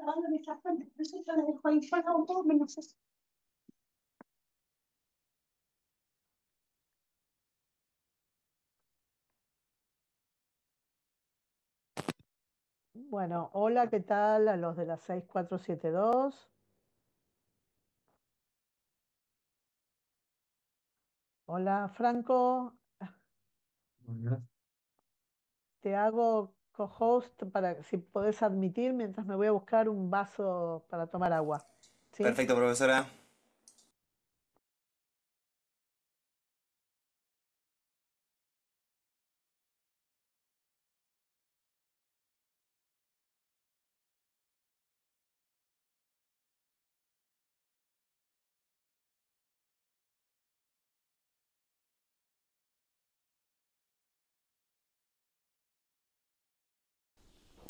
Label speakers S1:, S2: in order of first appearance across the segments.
S1: grabando nuestra fuente, por eso yo la dejo ahí, yo hago todo menos eso.
S2: Bueno, hola, ¿qué tal a los de la 6472? Hola, Franco,
S1: Bueno.
S2: te hago co-host para si podés admitir mientras me voy a buscar un vaso para tomar agua. ¿Sí?
S3: Perfecto, profesora.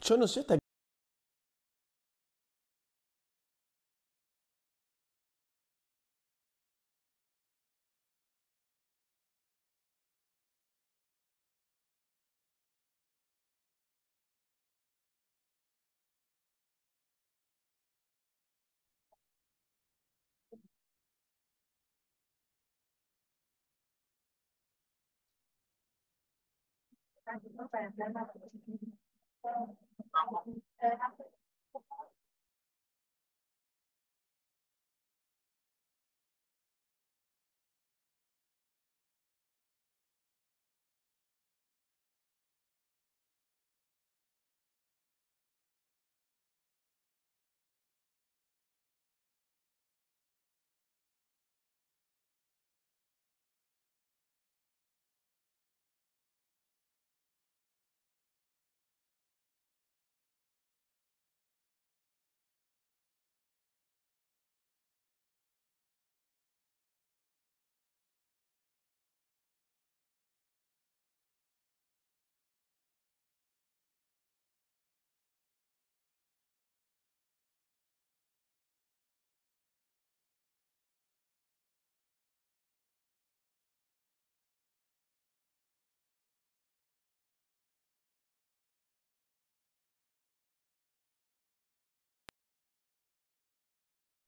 S1: Yo no sé hasta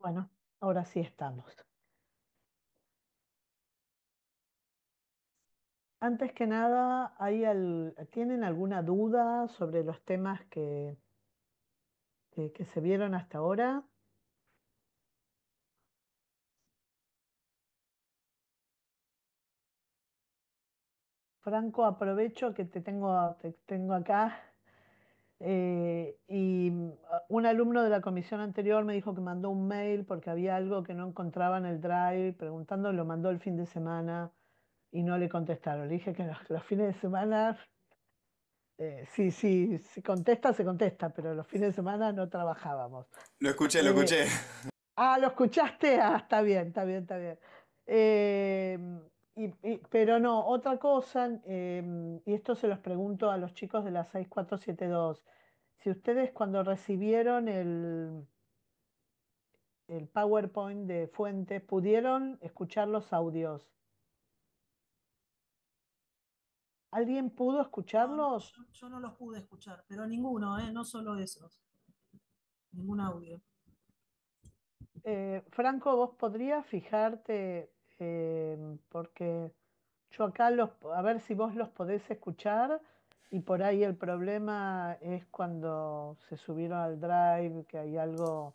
S2: Bueno, ahora sí estamos. Antes que nada, ¿tienen alguna duda sobre los temas que se vieron hasta ahora? Franco, aprovecho que te tengo acá. Un alumno de la comisión anterior me dijo que mandó un mail porque había algo que no encontraba en el Drive, preguntando, lo mandó el fin de semana y no le contestaron. Le dije que los fines de semana, sí, sí, si contesta, se contesta, pero los fines de semana no trabajábamos.
S3: Lo escuché, lo
S2: Eh,
S3: escuché.
S2: ¿Lo escuchaste? Ah, está bien, está bien, está bien. Eh, pero no, otra cosa, y esto se los pregunto a los chicos de la 6472. Si ustedes cuando recibieron el PowerPoint de Fuentes pudieron escuchar los audios, ¿alguien pudo
S4: No, no,
S2: escucharlos?
S4: yo no los pude escuchar, pero ninguno, no solo esos, ningún audio.
S2: Franco, vos podrías fijarte, porque yo acá a ver si vos los podés escuchar y por ahí el problema es cuando se subieron al Drive, que hay algo.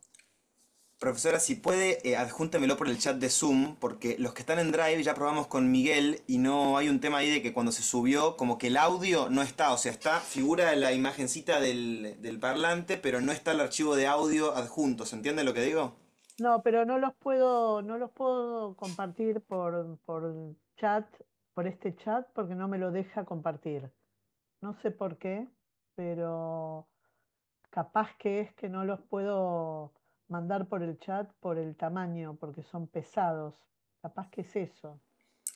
S3: Profesora, si puede, adjúntemelo por el chat de Zoom, porque los que están en Drive ya probamos con Miguel y no hay un tema ahí de que cuando se subió, como que el audio no está, o sea, está, figura la imagencita del parlante, pero no está el archivo de audio adjunto, ¿se entiende lo que digo?
S2: No, pero no los puedo compartir por chat, por este chat, porque no me lo deja compartir. No sé por qué, pero capaz que es que no los puedo mandar por el chat por el tamaño, porque son pesados. Capaz que es eso.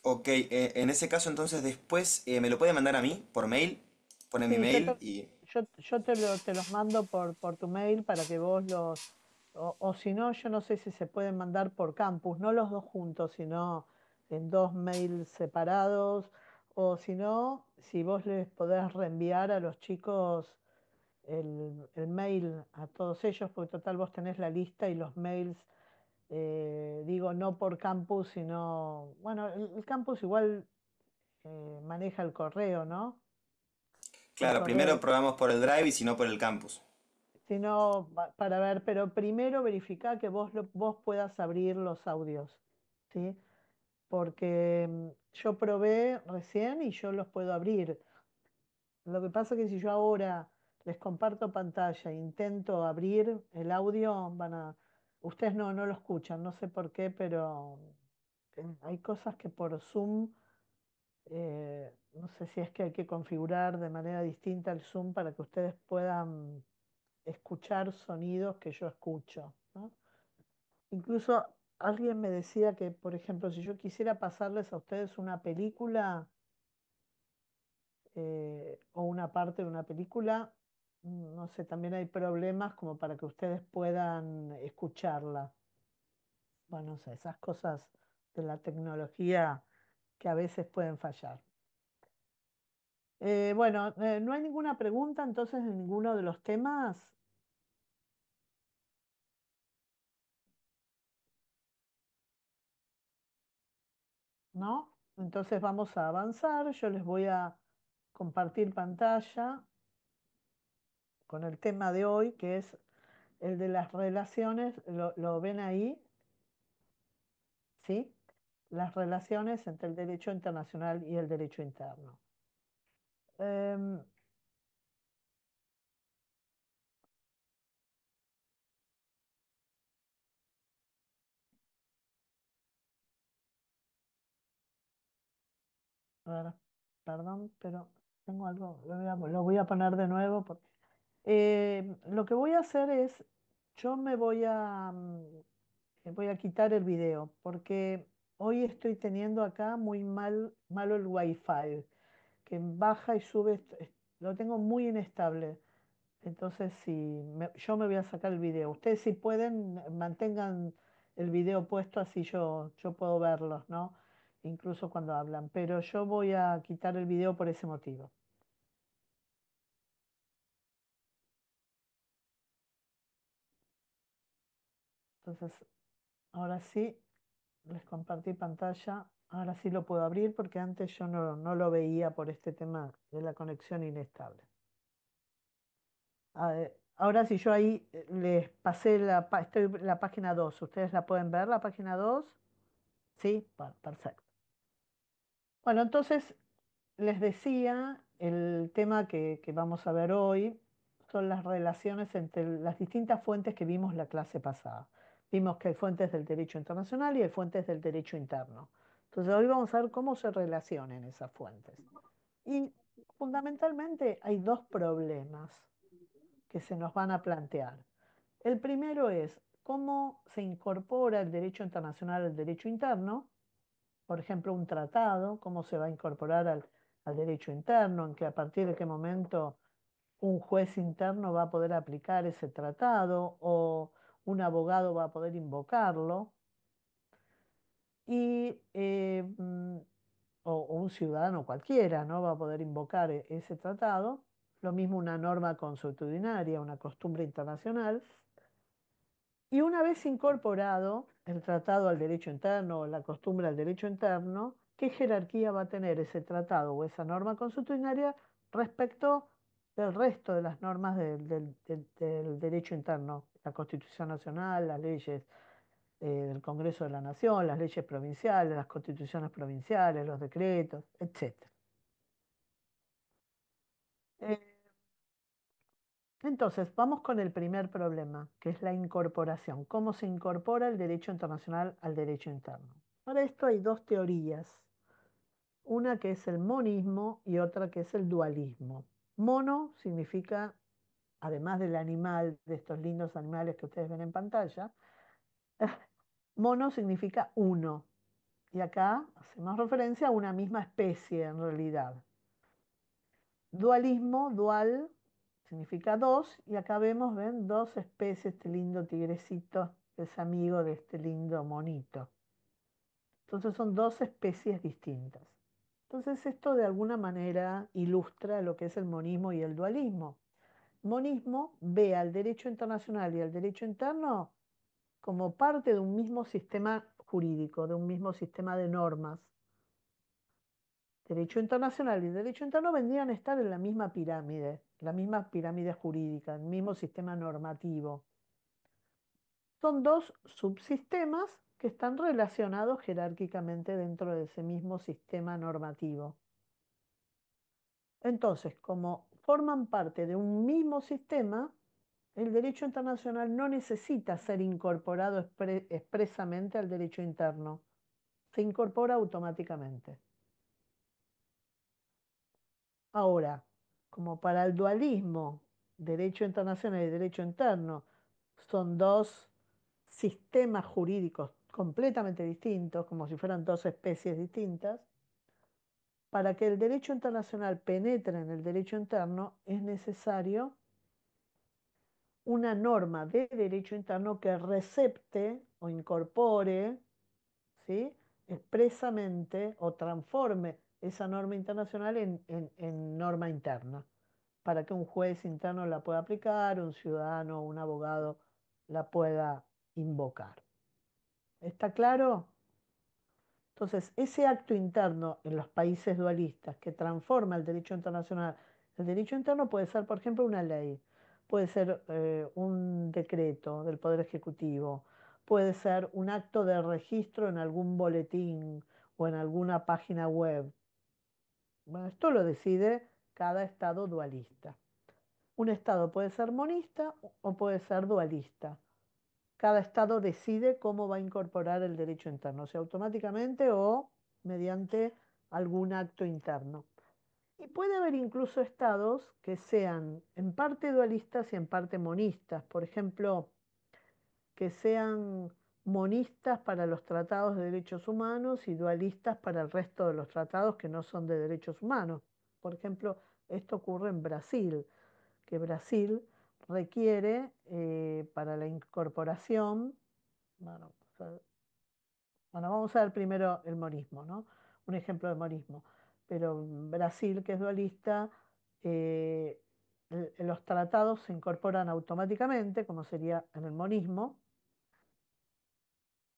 S3: Ok, en ese caso entonces después me lo puede mandar a mí por mail, pone mi
S2: Sí, yo
S3: mail
S2: te,
S3: y...
S2: yo te los mando por tu mail para que vos o si no, yo no sé si se pueden mandar por campus, no los dos juntos, sino en dos mails separados, o si no, si vos les podés reenviar a los chicos el mail a todos ellos, porque total vos tenés la lista y los mails, digo, no por campus, sino, bueno, el campus igual maneja el correo, ¿no? El
S3: Claro,
S2: correo,
S3: primero probamos por el Drive y si no por el campus.
S2: sino para ver, pero primero verifica que vos puedas abrir los audios, ¿sí? Porque yo probé recién y yo los puedo abrir. Lo que pasa es que si yo ahora les comparto pantalla e intento abrir el audio, ustedes no lo escuchan, no sé por qué, pero hay cosas que por Zoom, no sé si es que hay que configurar de manera distinta el Zoom para que ustedes puedan escuchar sonidos que yo escucho, ¿no? Incluso alguien me decía que, por ejemplo, si yo quisiera pasarles a ustedes una película, o una parte de una película, no sé, también hay problemas como para que ustedes puedan escucharla. Bueno, no sé, esas cosas de la tecnología que a veces pueden fallar. Bueno, no hay ninguna pregunta entonces en ninguno de los temas, ¿no? Entonces vamos a avanzar. Yo les voy a compartir pantalla con el tema de hoy, que es el de las relaciones. ¿Lo ven ahí? ¿Sí? Las relaciones entre el derecho internacional y el derecho interno. Em, a ver, perdón, pero tengo algo, lo voy a poner de nuevo. Lo que voy a hacer es, yo voy a quitar el video, porque hoy estoy teniendo acá muy malo el wifi, que baja y sube, lo tengo muy inestable. Entonces, si yo me voy a sacar el video. Ustedes si pueden, mantengan el video puesto así yo puedo verlos, ¿no? Incluso cuando hablan. Pero yo voy a quitar el video por ese motivo. Entonces, ahora sí, les compartí pantalla. Ahora sí lo puedo abrir porque antes yo no lo veía por este tema de la conexión inestable. Ahora sí, yo ahí les pasé estoy en la página 2. ¿Ustedes la pueden ver, la página 2? Sí, bueno, perfecto. Bueno, entonces les decía, el tema que vamos a ver hoy son las relaciones entre las distintas fuentes que vimos la clase pasada. Vimos que hay fuentes del derecho internacional y hay fuentes del derecho interno. Entonces hoy vamos a ver cómo se relacionan esas fuentes. Y fundamentalmente hay dos problemas que se nos van a plantear. El primero es cómo se incorpora el derecho internacional al derecho interno, por ejemplo, un tratado, cómo se va a incorporar al derecho interno, en que a partir de qué momento un juez interno va a poder aplicar ese tratado o un abogado va a poder invocarlo y, o un ciudadano cualquiera, ¿no? Va a poder invocar ese tratado. Lo mismo una norma consuetudinaria, una costumbre internacional. Y una vez incorporado el tratado al derecho interno o la costumbre al derecho interno, ¿qué jerarquía va a tener ese tratado o esa norma consuetudinaria respecto del resto de las normas del derecho interno? La Constitución Nacional, las leyes del Congreso de la Nación, las leyes provinciales, las constituciones provinciales, los decretos, etc. Entonces, vamos con el primer problema, que es la incorporación. ¿Cómo se incorpora el derecho internacional al derecho interno? Para esto hay dos teorías, una que es el monismo y otra que es el dualismo. Mono significa, además del animal, de estos lindos animales que ustedes ven en pantalla, mono significa uno. Y acá hacemos referencia a una misma especie en realidad. Dualismo, dual, significa dos, y acá vemos, ven, dos especies, este lindo tigrecito es amigo de este lindo monito. Entonces son dos especies distintas. Entonces esto de alguna manera ilustra lo que es el monismo y el dualismo. monismo ve al derecho internacional y al derecho interno como parte de un mismo sistema jurídico, de un mismo sistema de normas. Derecho internacional y derecho interno vendrían a estar en la misma pirámide jurídica, el mismo sistema normativo. Son dos subsistemas que están relacionados jerárquicamente dentro de ese mismo sistema normativo. Entonces, como forman parte de un mismo sistema, el derecho internacional no necesita ser incorporado expresamente al derecho interno, se incorpora automáticamente. Ahora, como para el dualismo, derecho internacional y derecho interno son dos sistemas jurídicos completamente distintos, como si fueran dos especies distintas, para que el derecho internacional penetre en el derecho interno es necesario una norma de derecho interno que recepte o incorpore, ¿sí?, expresamente o transforme esa norma internacional en norma interna, para que un juez interno la pueda aplicar, un ciudadano o un abogado la pueda invocar. ¿Está claro? Entonces, ese acto interno en los países dualistas que transforma el derecho interno puede ser, por ejemplo, una ley, puede ser un decreto del Poder Ejecutivo, puede ser un acto de registro en algún boletín o en alguna página web. Bueno, esto lo decide cada estado dualista. Un estado puede ser monista o puede ser dualista. Cada estado decide cómo va a incorporar el derecho interno, sea automáticamente o mediante algún acto interno. Y puede haber incluso estados que sean en parte dualistas y en parte monistas. Por ejemplo, que sean monistas para los tratados de derechos humanos y dualistas para el resto de los tratados que no son de derechos humanos. Por ejemplo, esto ocurre en Brasil, que Brasil requiere para la incorporación, bueno, vamos a ver primero el monismo, ¿no? Un ejemplo de monismo. Pero Brasil, que es dualista, eh, los tratados se incorporan automáticamente, como sería en el monismo.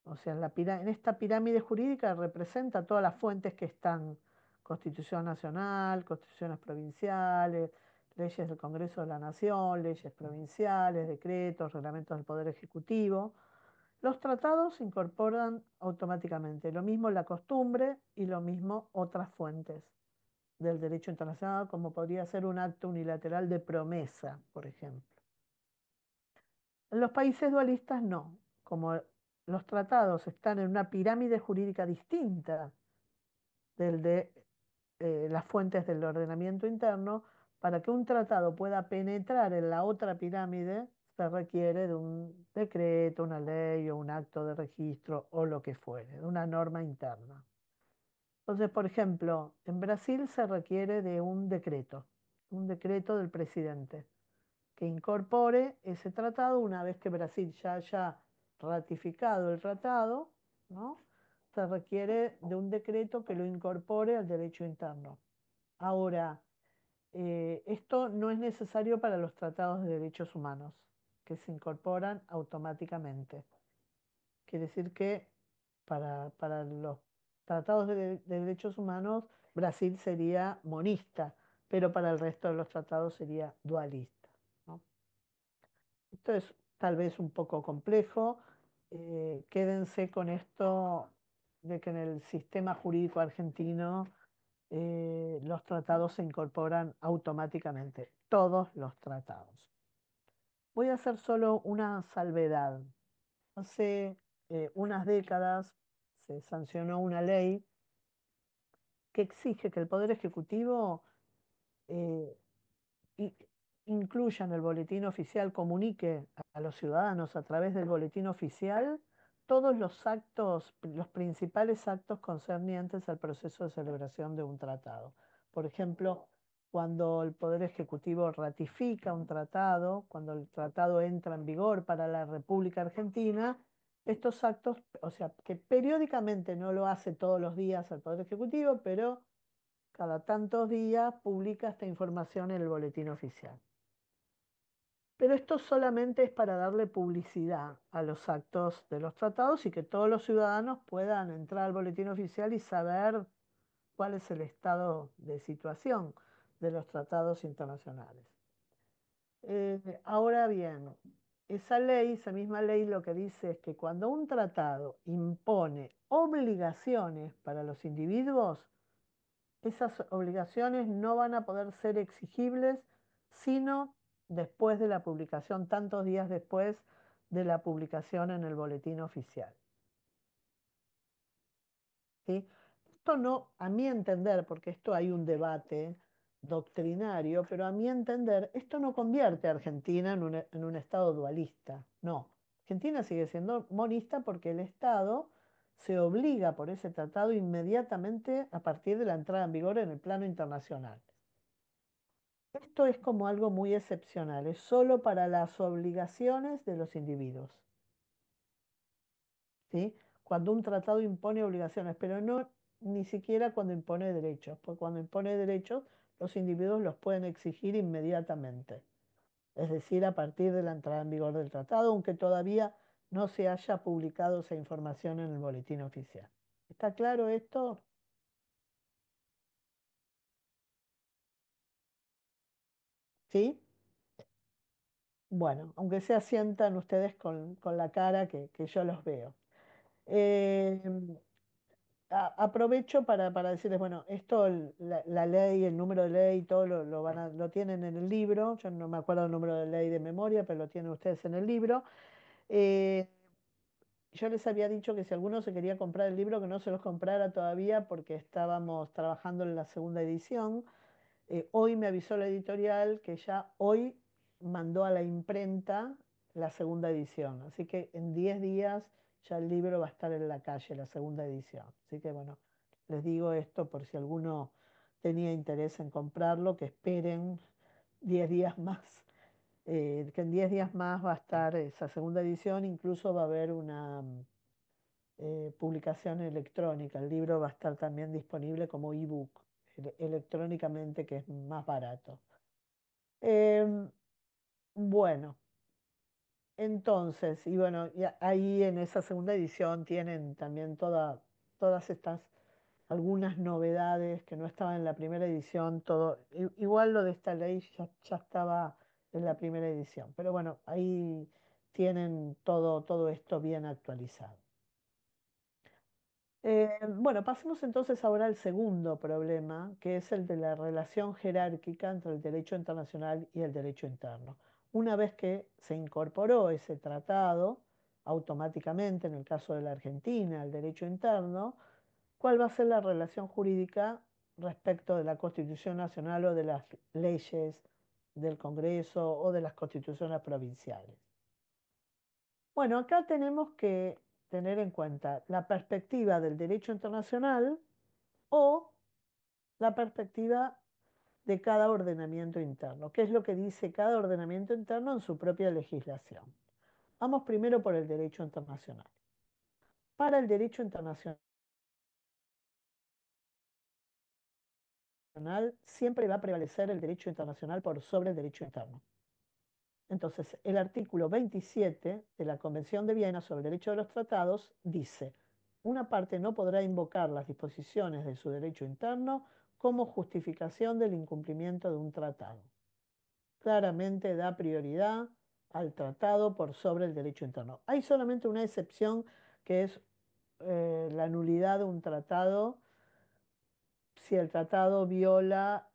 S2: O sea, en esta pirámide jurídica representa todas las fuentes que están: Constitución Nacional, constituciones provinciales, leyes del Congreso de la Nación, leyes provinciales, decretos, reglamentos del Poder Ejecutivo. Los tratados se incorporan automáticamente, lo mismo la costumbre y lo mismo otras fuentes del derecho internacional, como podría ser un acto unilateral de promesa, por ejemplo. En los países dualistas no, como los tratados están en una pirámide jurídica distinta del de las fuentes del ordenamiento interno, para que un tratado pueda penetrar en la otra pirámide se requiere de un decreto, una ley o un acto de registro o lo que fuere, de una norma interna. Entonces, por ejemplo, en Brasil se requiere de un decreto del presidente que incorpore ese tratado una vez que Brasil ya haya ratificado el tratado, ¿no? Se requiere de un decreto que lo incorpore al derecho interno. Ahora, esto no es necesario para los tratados de derechos humanos, que se incorporan automáticamente. Quiere decir que para los tratados de derechos humanos, Brasil sería monista, pero para el resto de los tratados sería dualista, ¿no? Esto es tal vez un poco complejo. Quédense con esto de que en el sistema jurídico argentino los tratados se incorporan automáticamente, todos los tratados. Voy a hacer solo una salvedad. Hace unas décadas se sancionó una ley que exige que el Poder Ejecutivo eh, i- incluya en el boletín oficial, comunique a los ciudadanos a través del boletín oficial todos los actos, los principales actos concernientes al proceso de celebración de un tratado. Por ejemplo, cuando el Poder Ejecutivo ratifica un tratado, cuando el tratado entra en vigor para la República Argentina, estos actos, o sea, que periódicamente no lo hace todos los días el Poder Ejecutivo, pero cada tantos días publica esta información en el boletín oficial. Pero esto solamente es para darle publicidad a los actos de los tratados y que todos los ciudadanos puedan entrar al boletín oficial y saber cuál es el estado de situación de los tratados internacionales. Ahora bien, esa misma ley lo que dice es que cuando un tratado impone obligaciones para los individuos, esas obligaciones no van a poder ser exigibles sino después de la publicación, tantos días después de la publicación en el boletín oficial. ¿Sí? Esto no, a mi entender, porque esto hay un debate doctrinario, pero a mi entender, esto no convierte a Argentina en un Estado dualista. No, Argentina sigue siendo monista porque el Estado se obliga por ese tratado inmediatamente a partir de la entrada en vigor en el plano internacional. Esto es como algo muy excepcional, es solo para las obligaciones de los individuos. ¿Sí? Cuando un tratado impone obligaciones, pero no ni siquiera cuando impone derechos, porque cuando impone derechos los individuos los pueden exigir inmediatamente, es decir, a partir de la entrada en vigor del tratado, aunque todavía no se haya publicado esa información en el boletín oficial. ¿Está claro esto? ¿Sí? Bueno, aunque se asientan ustedes con la cara que yo los veo. Eh, aprovecho para decirles, bueno, esto, la ley, el número de ley, todo lo tienen en el libro. Yo no me acuerdo el número de ley de memoria, pero lo tienen ustedes en el libro. Eh, yo les había dicho que si alguno se quería comprar el libro, que no se los comprara todavía porque estábamos trabajando en la segunda edición. Hoy me avisó la editorial que ya hoy mandó a la imprenta la segunda edición. Así que en 10 días ya el libro va a estar en la calle, la segunda edición. Así que bueno, les digo esto por si alguno tenía interés en comprarlo, que esperen 10 días más. Que en 10 días más va a estar esa segunda edición, incluso va a haber una publicación electrónica. El libro va a estar también disponible como ebook electrónicamente, que es más barato. Em, bueno, entonces, y bueno, ahí en esa segunda edición tienen también todas estas, algunas novedades que no estaban en la primera edición, todo, igual lo de esta ley ya estaba en la primera edición, pero bueno, ahí tienen todo esto bien actualizado. Bueno, pasemos entonces ahora al segundo problema, que es el de la relación jerárquica entre el derecho internacional y el derecho interno. Una vez que se incorporó ese tratado, automáticamente, en el caso de la Argentina, el derecho interno, ¿cuál va a ser la relación jurídica respecto de la Constitución Nacional o de las leyes del Congreso o de las constituciones provinciales? Bueno, acá tenemos que tener en cuenta la perspectiva del derecho internacional o la perspectiva de cada ordenamiento interno, qué es lo que dice cada ordenamiento interno en su propia legislación. Vamos primero por el derecho internacional. Para el derecho internacional siempre va a prevalecer el derecho internacional por sobre el derecho interno. Entonces, el artículo 27 de la Convención de Viena sobre el Derecho de los Tratados dice: una parte no podrá invocar las disposiciones de su derecho interno como justificación del incumplimiento de un tratado. Claramente da prioridad al tratado por sobre el derecho interno. Hay solamente una excepción, que es la nulidad de un tratado si el tratado viola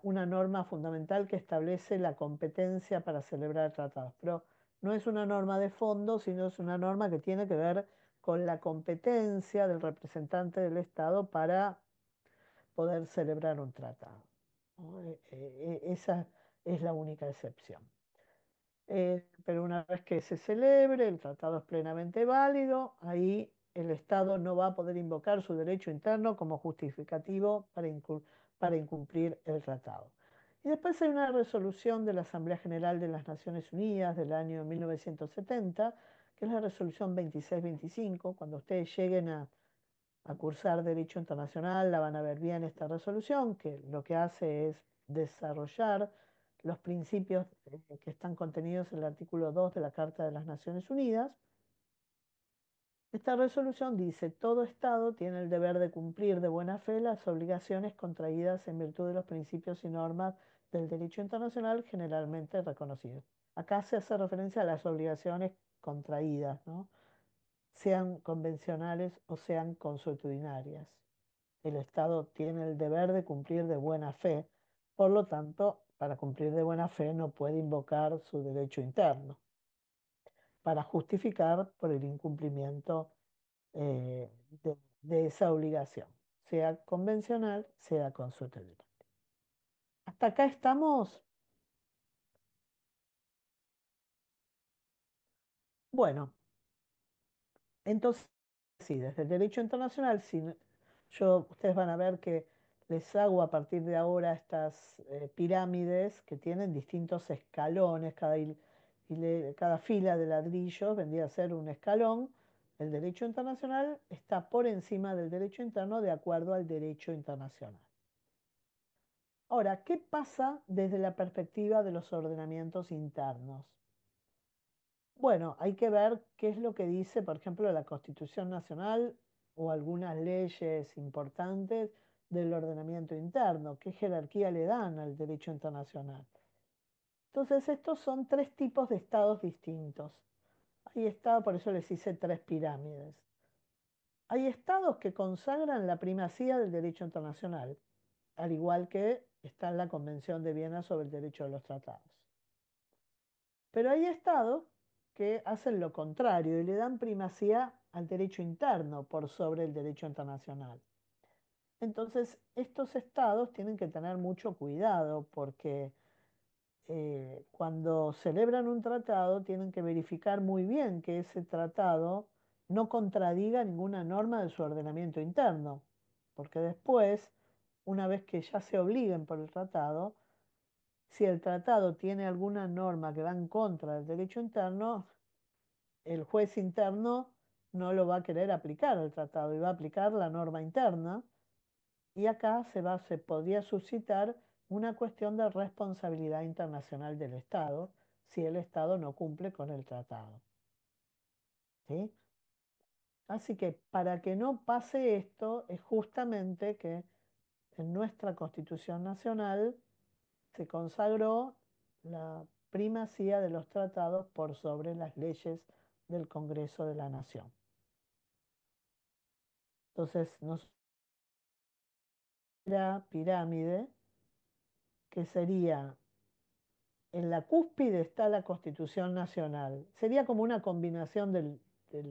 S2: una norma fundamental que establece la competencia para celebrar tratados. Pero no es una norma de fondo, sino es una norma que tiene que ver con la competencia del representante del Estado para poder celebrar un tratado, ¿no? Esa es la única excepción. Pero una vez que se celebre, el tratado es plenamente válido, ahí el Estado no va a poder invocar su derecho interno como justificativo para incumplir el tratado. Y después hay una resolución de la Asamblea General de las Naciones Unidas del año 1970, que es la resolución 2625. Cuando ustedes lleguen a cursar Derecho Internacional, la van a ver bien esta resolución, que lo que hace es desarrollar los principios que están contenidos en el artículo 2 de la Carta de las Naciones Unidas. Esta resolución dice: todo Estado tiene el deber de cumplir de buena fe las obligaciones contraídas en virtud de los principios y normas del derecho internacional generalmente reconocidos. Acá se hace referencia a las obligaciones contraídas, ¿no? Sean convencionales o sean consuetudinarias. El Estado tiene el deber de cumplir de buena fe, por lo tanto, para cumplir de buena fe no puede invocar su derecho interno para justificar por el incumplimiento eh, de esa obligación, sea convencional, sea consuetudinaria. Hasta acá estamos. Bueno, entonces, sí, desde el derecho internacional, ustedes van a ver que les hago a partir de ahora estas pirámides que tienen distintos escalones, cada fila de ladrillos vendría a ser un escalón. El derecho internacional está por encima del derecho interno de acuerdo al derecho internacional. Ahora, ¿qué pasa desde la perspectiva de los ordenamientos internos? Bueno, hay que ver qué es lo que dice, por ejemplo, la Constitución Nacional o algunas leyes importantes del ordenamiento interno, qué jerarquía le dan al derecho internacional. Entonces, estos son tres tipos de estados distintos. Hay estados, por eso les hice tres pirámides. Hay estados que consagran la primacía del derecho internacional, al igual que está en la Convención de Viena sobre el derecho de los tratados. Pero hay estados que hacen lo contrario y le dan primacía al derecho interno por sobre el derecho internacional. Entonces, estos estados tienen que tener mucho cuidado porque cuando celebran un tratado tienen que verificar muy bien que ese tratado no contradiga ninguna norma de su ordenamiento interno, porque después, una vez que ya se obliguen por el tratado, si el tratado tiene alguna norma que va en contra del derecho interno, el juez interno no lo va a querer aplicar al tratado y va a aplicar la norma interna. Y acá se podría suscitar una cuestión de responsabilidad internacional del Estado si el Estado no cumple con el tratado. ¿Sí? Así que para que no pase esto es justamente que en nuestra Constitución Nacional se consagró la primacía de los tratados por sobre las leyes del Congreso de la Nación. Entonces, la pirámide, que sería, en la cúspide está la Constitución Nacional. Sería como una combinación de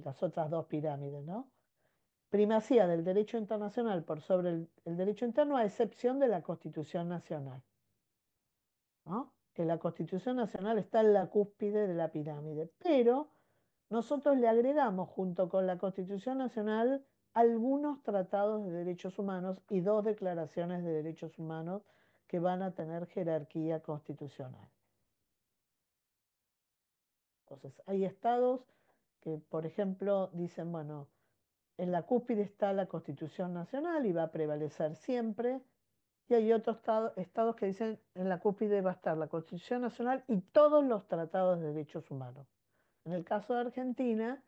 S2: las otras dos pirámides, ¿no? Primacía del derecho internacional por sobre el derecho interno, a excepción de la Constitución Nacional, ¿no? Que la Constitución Nacional está en la cúspide de la pirámide. Pero nosotros le agregamos, junto con la Constitución Nacional, algunos tratados de derechos humanos y dos declaraciones de derechos humanos que van a tener jerarquía constitucional. Entonces, hay estados que, por ejemplo, dicen, bueno, en la cúspide está la Constitución Nacional y va a prevalecer siempre, y hay otros estados que dicen, en la cúspide va a estar la Constitución Nacional y todos los tratados de derechos humanos. En el caso de Argentina,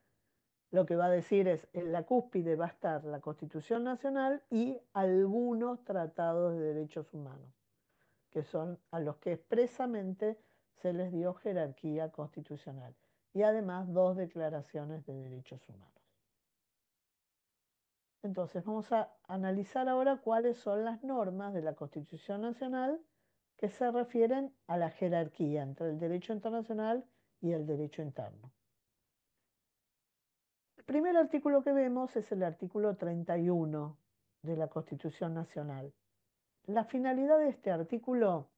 S2: lo que va a decir es, en la cúspide va a estar la Constitución Nacional y algunos tratados de derechos humanos, que son a los que expresamente se les dio jerarquía constitucional, y además dos declaraciones de derechos humanos. Entonces vamos a analizar ahora cuáles son las normas de la Constitución Nacional que se refieren a la jerarquía entre el derecho internacional y el derecho interno. El primer artículo que vemos es el artículo 31 de la Constitución Nacional. La finalidad de este artículo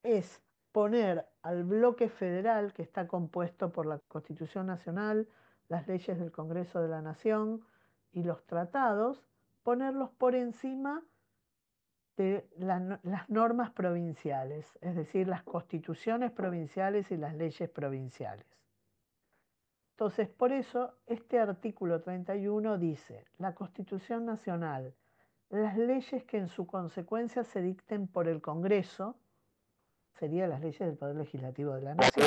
S2: es poner al bloque federal, que está compuesto por la Constitución Nacional, las leyes del Congreso de la Nación y los tratados, ponerlos por encima de las normas provinciales, es decir, las constituciones provinciales y las leyes provinciales. Entonces, por eso, este artículo 31 dice: la Constitución Nacional, las leyes que en su consecuencia se dicten por el Congreso, serían las leyes del Poder Legislativo de la Nación.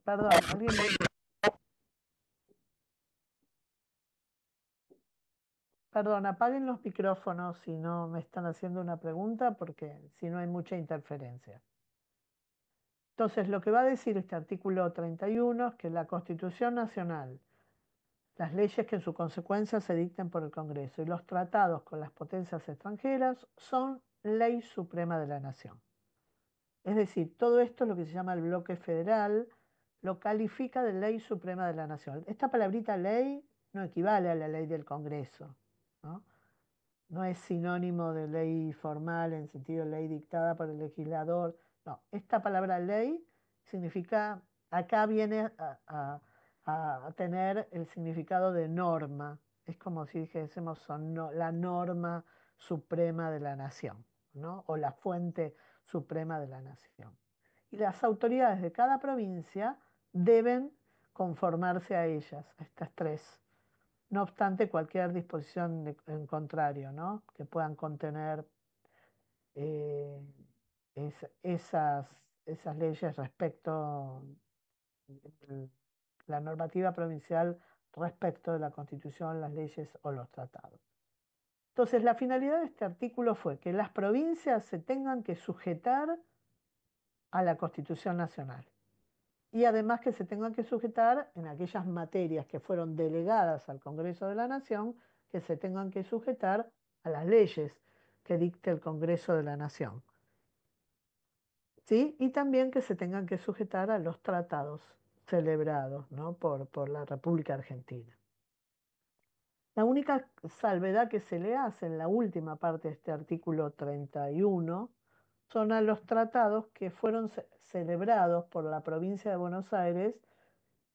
S2: Perdón, alguien Perdón, apaguen los micrófonos si no me están haciendo una pregunta, porque si no hay mucha interferencia. Entonces, lo que va a decir este artículo 31 es que la Constitución Nacional, las leyes que en su consecuencia se dicten por el Congreso y los tratados con las potencias extranjeras son ley suprema de la Nación. Es decir, todo esto es lo que se llama el bloque federal, lo califica de ley suprema de la Nación. Esta palabrita ley no equivale a la ley del Congreso, ¿no? No es sinónimo de ley formal en sentido de ley dictada por el legislador. No, esta palabra ley significa, acá viene a tener el significado de norma. Es como si dijésemos la norma suprema de la nación, ¿no? O la fuente suprema de la nación. Y las autoridades de cada provincia deben conformarse a ellas, a estas tres. No obstante, cualquier disposición en contrario, ¿no? Que puedan contener eh, esas leyes respecto de la normativa provincial respecto de la Constitución, las leyes o los tratados. Entonces, la finalidad de este artículo fue que las provincias se tengan que sujetar a la Constitución Nacional y además que se tengan que sujetar en aquellas materias que fueron delegadas al Congreso de la Nación, que se tengan que sujetar a las leyes que dicte el Congreso de la Nación. ¿Sí? Y también que se tengan que sujetar a los tratados celebrados, ¿no? por la República Argentina. La única salvedad que se le hace en la última parte de este artículo 31 son a los tratados que fueron celebrados por la provincia de Buenos Aires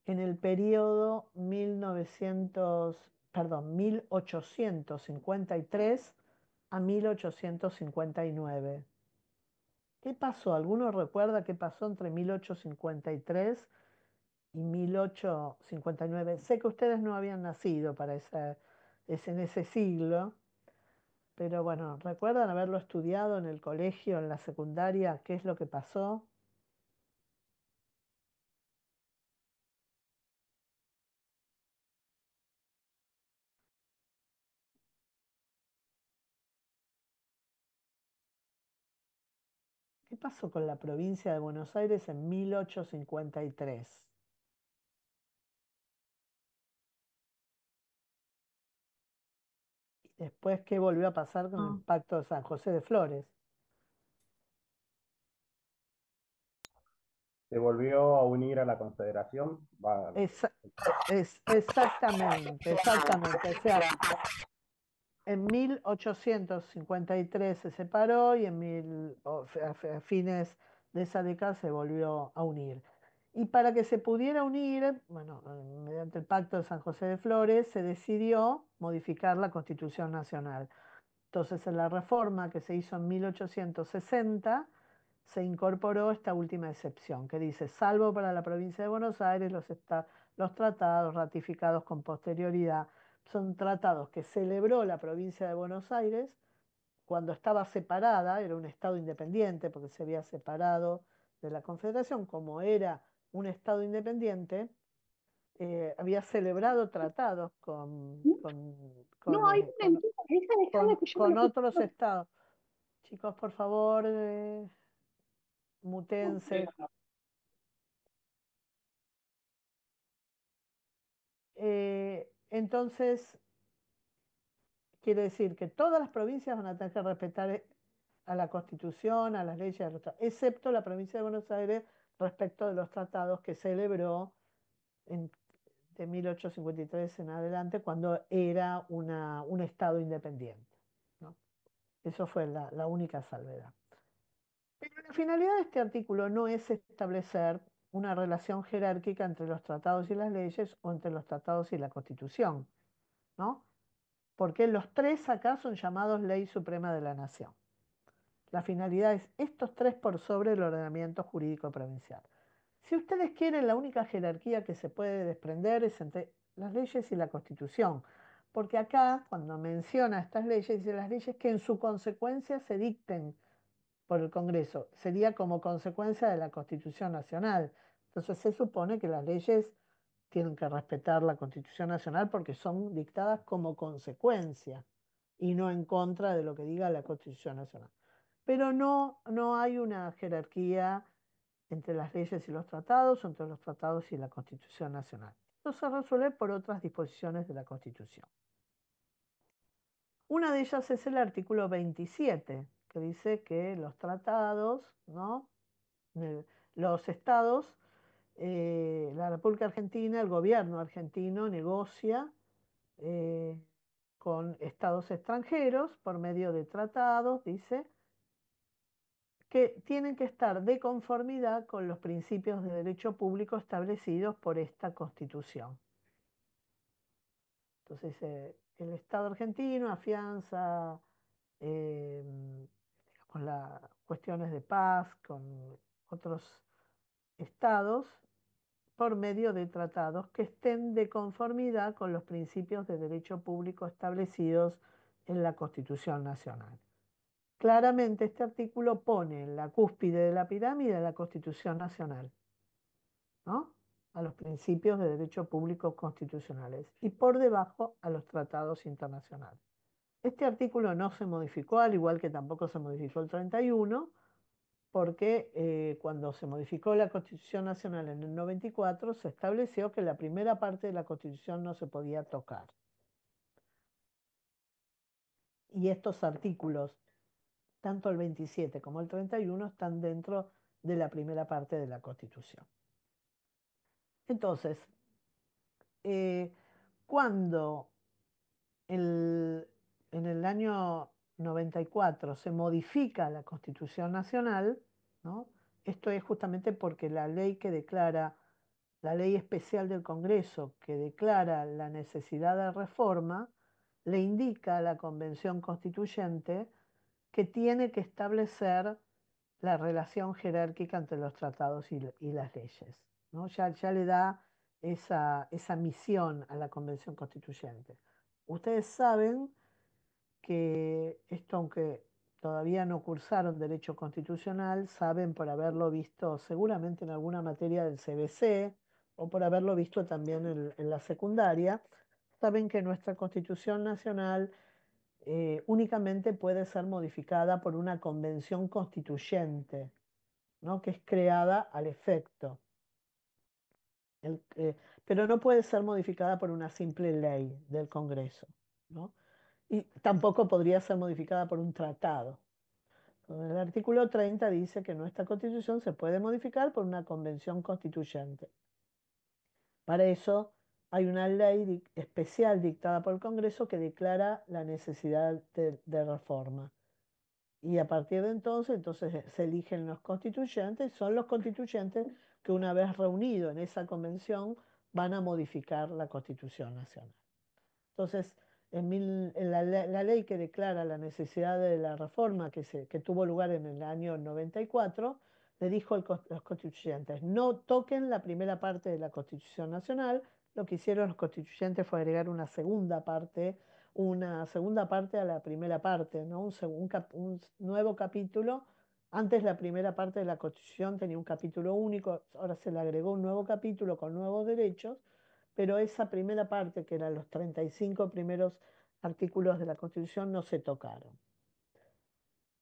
S2: en el periodo 1853 a 1859. ¿Qué pasó? ¿Alguno recuerda qué pasó entre 1853 y 1859? Sé que ustedes no habían nacido para en ese siglo, pero bueno, ¿recuerdan haberlo estudiado en el colegio, en la secundaria? ¿Qué es lo que pasó? ¿Qué pasó con la provincia de Buenos Aires en 1853? ¿Y después qué volvió a pasar con el Pacto de San José de Flores?
S5: Se volvió a unir a la Confederación.
S2: Exactamente, exactamente. O sea, en 1853 se separó y a fines de esa década se volvió a unir. Y para que se pudiera unir, bueno, mediante el Pacto de San José de Flores, se decidió modificar la Constitución Nacional. Entonces, en la reforma que se hizo en 1860, se incorporó esta última excepción, que dice, salvo para la provincia de Buenos Aires, los tratados ratificados con posterioridad son tratados que celebró la provincia de Buenos Aires cuando estaba separada, era un estado independiente porque se había separado de la Confederación, como era un estado independiente, había celebrado tratados
S1: No, hay una mentira, déjala que yo me
S2: con
S1: lo
S2: otros estados. Chicos, por favor, mutense. Entonces, quiere decir que todas las provincias van a tener que respetar a la Constitución, a las leyes, excepto la provincia de Buenos Aires respecto de los tratados que celebró de 1853 en adelante, cuando era un Estado independiente, ¿no? Eso fue la única salvedad. Pero la finalidad de este artículo no es establecer una relación jerárquica entre los tratados y las leyes o entre los tratados y la Constitución, ¿no? Porque los tres acá son llamados Ley Suprema de la Nación. La finalidad es estos tres por sobre el ordenamiento jurídico provincial. Si ustedes quieren, la única jerarquía que se puede desprender es entre las leyes y la Constitución, porque acá, cuando menciona estas leyes, dice las leyes que en su consecuencia se dicten por el Congreso, sería como consecuencia de la Constitución Nacional. Entonces se supone que las leyes tienen que respetar la Constitución Nacional porque son dictadas como consecuencia y no en contra de lo que diga la Constitución Nacional. Pero no hay una jerarquía entre las leyes y los tratados o entre los tratados y la Constitución Nacional. Esto se resuelve por otras disposiciones de la Constitución. Una de ellas es el artículo 27, que dice que los tratados, ¿no? Los estados, la República Argentina, el gobierno argentino negocia eh, con estados extranjeros por medio de tratados, dice, que tienen que estar de conformidad con los principios de derecho público establecidos por esta Constitución. Entonces, el Estado argentino afianza eh, con las cuestiones de paz con otros estados por medio de tratados que estén de conformidad con los principios de derecho público establecidos en la Constitución Nacional. Claramente este artículo pone en la cúspide de la pirámide a la Constitución Nacional, ¿no? A los principios de derecho público constitucionales y por debajo a los tratados internacionales. Este artículo no se modificó, al igual que tampoco se modificó el 31, porque cuando se modificó la Constitución Nacional en el 94, se estableció que la primera parte de la Constitución no se podía tocar. Y estos artículos, tanto el 27 como el 31, están dentro de la primera parte de la Constitución. Entonces, eh, cuando el- en el año 94 se modifica la Constitución Nacional, ¿no? Esto es justamente porque la ley que declara, la ley especial del Congreso que declara la necesidad de reforma, le indica a la Convención Constituyente que tiene que establecer la relación jerárquica entre los tratados y las leyes, ¿no? Ya le da esa misión a la Convención Constituyente. Ustedes saben que esto, aunque todavía no cursaron derecho constitucional, saben por haberlo visto seguramente en alguna materia del CBC o por haberlo visto también en la secundaria, saben que nuestra Constitución Nacional únicamente puede ser modificada por una convención constituyente, ¿no? Que es creada al efecto. El- eh, pero no puede ser modificada por una simple ley del Congreso, ¿no? Y tampoco podría ser modificada por un tratado. El artículo 30 dice que nuestra Constitución se puede modificar por una convención constituyente. Para eso hay una ley especial dictada por el Congreso que declara la necesidad de reforma. Y a partir de entonces se eligen los constituyentes, son los constituyentes que una vez reunidos en esa convención van a modificar la Constitución Nacional. Entonces, en la ley que declara la necesidad de la reforma que tuvo lugar en el año 94, le dijo los constituyentes, no toquen la primera parte de la Constitución Nacional. Lo que hicieron los constituyentes fue agregar una segunda parte a la primera parte, ¿no? Un nuevo capítulo. Antes la primera parte de la Constitución tenía un capítulo único, ahora se le agregó un nuevo capítulo con nuevos derechos, pero esa primera parte, que eran los 35 primeros artículos de la Constitución, no se tocaron.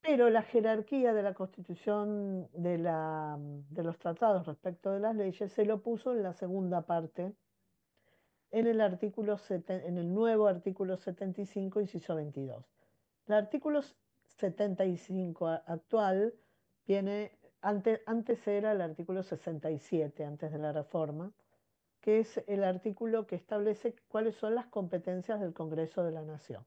S2: Pero la jerarquía de la Constitución, de los tratados respecto de las leyes, se lo puso en la segunda parte, en el nuevo artículo 75, inciso 22. El artículo 75 actual antes era el artículo 67, antes de la reforma, que es el artículo que establece cuáles son las competencias del Congreso de la Nación.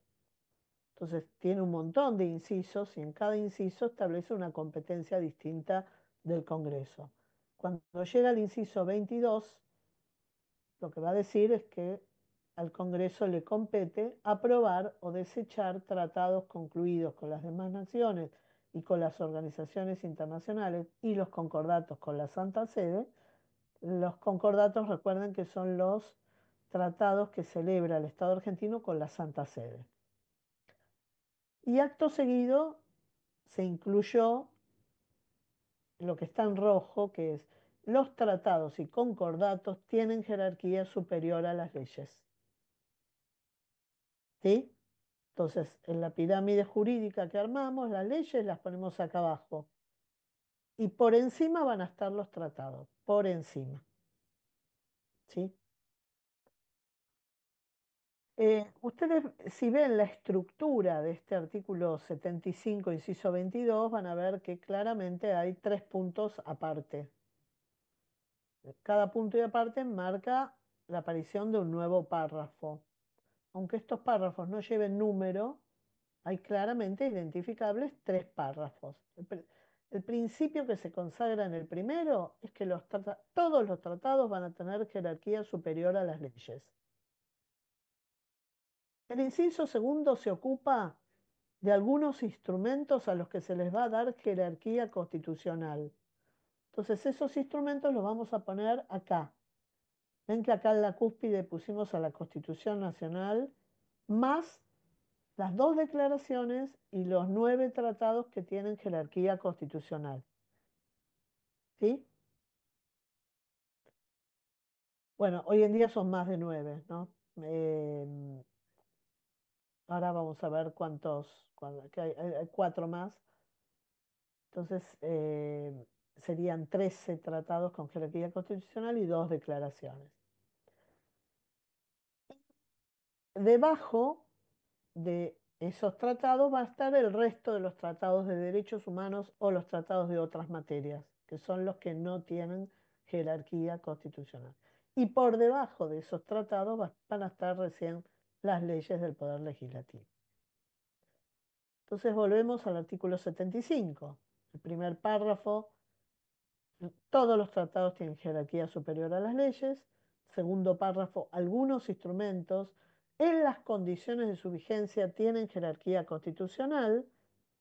S2: Entonces, tiene un montón de incisos y en cada inciso establece una competencia distinta del Congreso. Cuando llega al inciso 22, lo que va a decir es que al Congreso le compete aprobar o desechar tratados concluidos con las demás naciones y con las organizaciones internacionales y los concordatos con la Santa Sede. Los concordatos, recuerden que son tratados que celebra el Estado argentino con la Santa Sede. Y acto seguido se incluyó lo que está en rojo, que es los tratados y concordatos tienen jerarquía superior a las leyes. ¿Sí? Entonces, en la pirámide jurídica que armamos, las leyes las ponemos acá abajo. Y por encima van a estar los tratados, por encima. ¿Sí? Ustedes, si ven la estructura de este artículo 75, inciso 22, van a ver que claramente hay 3 puntos aparte. Cada punto y aparte marca la aparición de un nuevo párrafo. Aunque estos párrafos no lleven número, hay claramente identificables 3 párrafos. El principio que se consagra en el primero es que todos los tratados van a tener jerarquía superior a las leyes. El inciso segundo se ocupa de algunos instrumentos a los que se les va a dar jerarquía constitucional. Entonces esos instrumentos los vamos a poner acá. Ven que acá en la cúspide pusimos a la Constitución Nacional más las 2 declaraciones y los 9 tratados que tienen jerarquía constitucional. ¿Sí? Bueno, hoy en día son más de 9, ¿no? Ahora vamos a ver que hay 4 más. Entonces, serían 13 tratados con jerarquía constitucional y 2 declaraciones. Debajo de esos tratados va a estar el resto de los tratados de derechos humanos o los tratados de otras materias, que son los que no tienen jerarquía constitucional. Y por debajo de esos tratados van a estar recién las leyes del Poder Legislativo. Entonces volvemos al artículo 75. El primer párrafo: todos los tratados tienen jerarquía superior a las leyes. Segundo párrafo: algunos instrumentos en las condiciones de su vigencia tienen jerarquía constitucional,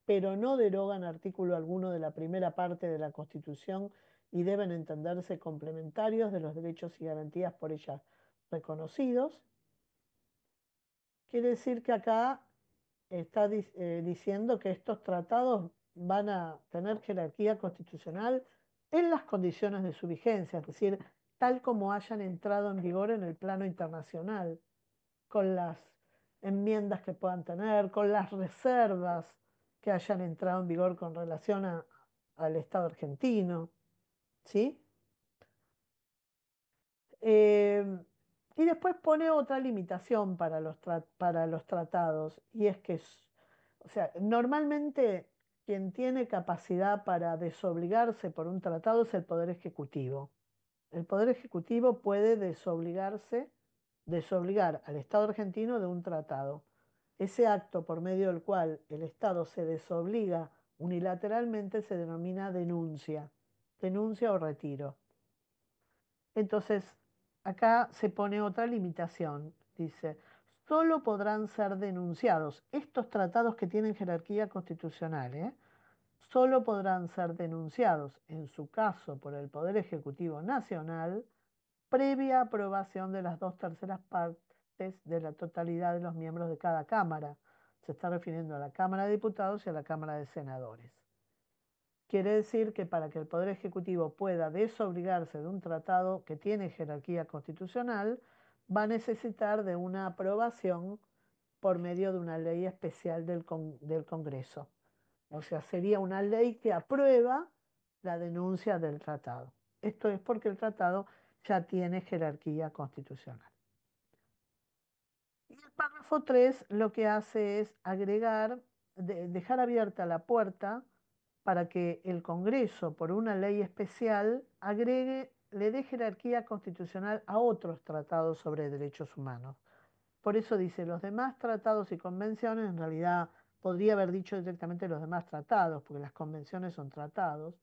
S2: pero no derogan artículo alguno de la primera parte de la Constitución y deben entenderse complementarios de los derechos y garantías por ella reconocidos. Quiere decir que acá está diciendo que estos tratados van a tener jerarquía constitucional en las condiciones de su vigencia, es decir, tal como hayan entrado en vigor en el plano internacional, con las enmiendas que puedan tener, con las reservas que hayan entrado en vigor con relación al Estado argentino, ¿sí? Eh, y después pone otra limitación para para los tratados, y es que, o sea, normalmente quien tiene capacidad para desobligarse por un tratado es el Poder Ejecutivo. El Poder Ejecutivo puede desobligar al Estado argentino de un tratado. Ese acto por medio del cual el Estado se desobliga unilateralmente se denomina denuncia o retiro. Entonces, acá se pone otra limitación. Dice, solo podrán ser denunciados estos tratados que tienen jerarquía constitucional, solo podrán ser denunciados, en su caso, por el Poder Ejecutivo Nacional, previa aprobación de las 2/3 partes de la totalidad de los miembros de cada Cámara. Se está refiriendo a la Cámara de Diputados y a la Cámara de Senadores. Quiere decir que para que el Poder Ejecutivo pueda desobligarse de un tratado que tiene jerarquía constitucional, va a necesitar de una aprobación por medio de una ley especial del Congreso. O sea, sería una ley que aprueba la denuncia del tratado. Esto es porque el tratado ya tiene jerarquía constitucional. Y el párrafo 3 lo que hace es dejar abierta la puerta para que el Congreso, por una ley especial, le dé jerarquía constitucional a otros tratados sobre derechos humanos. Por eso dice, los demás tratados y convenciones, en realidad podría haber dicho directamente los demás tratados, porque las convenciones son tratados,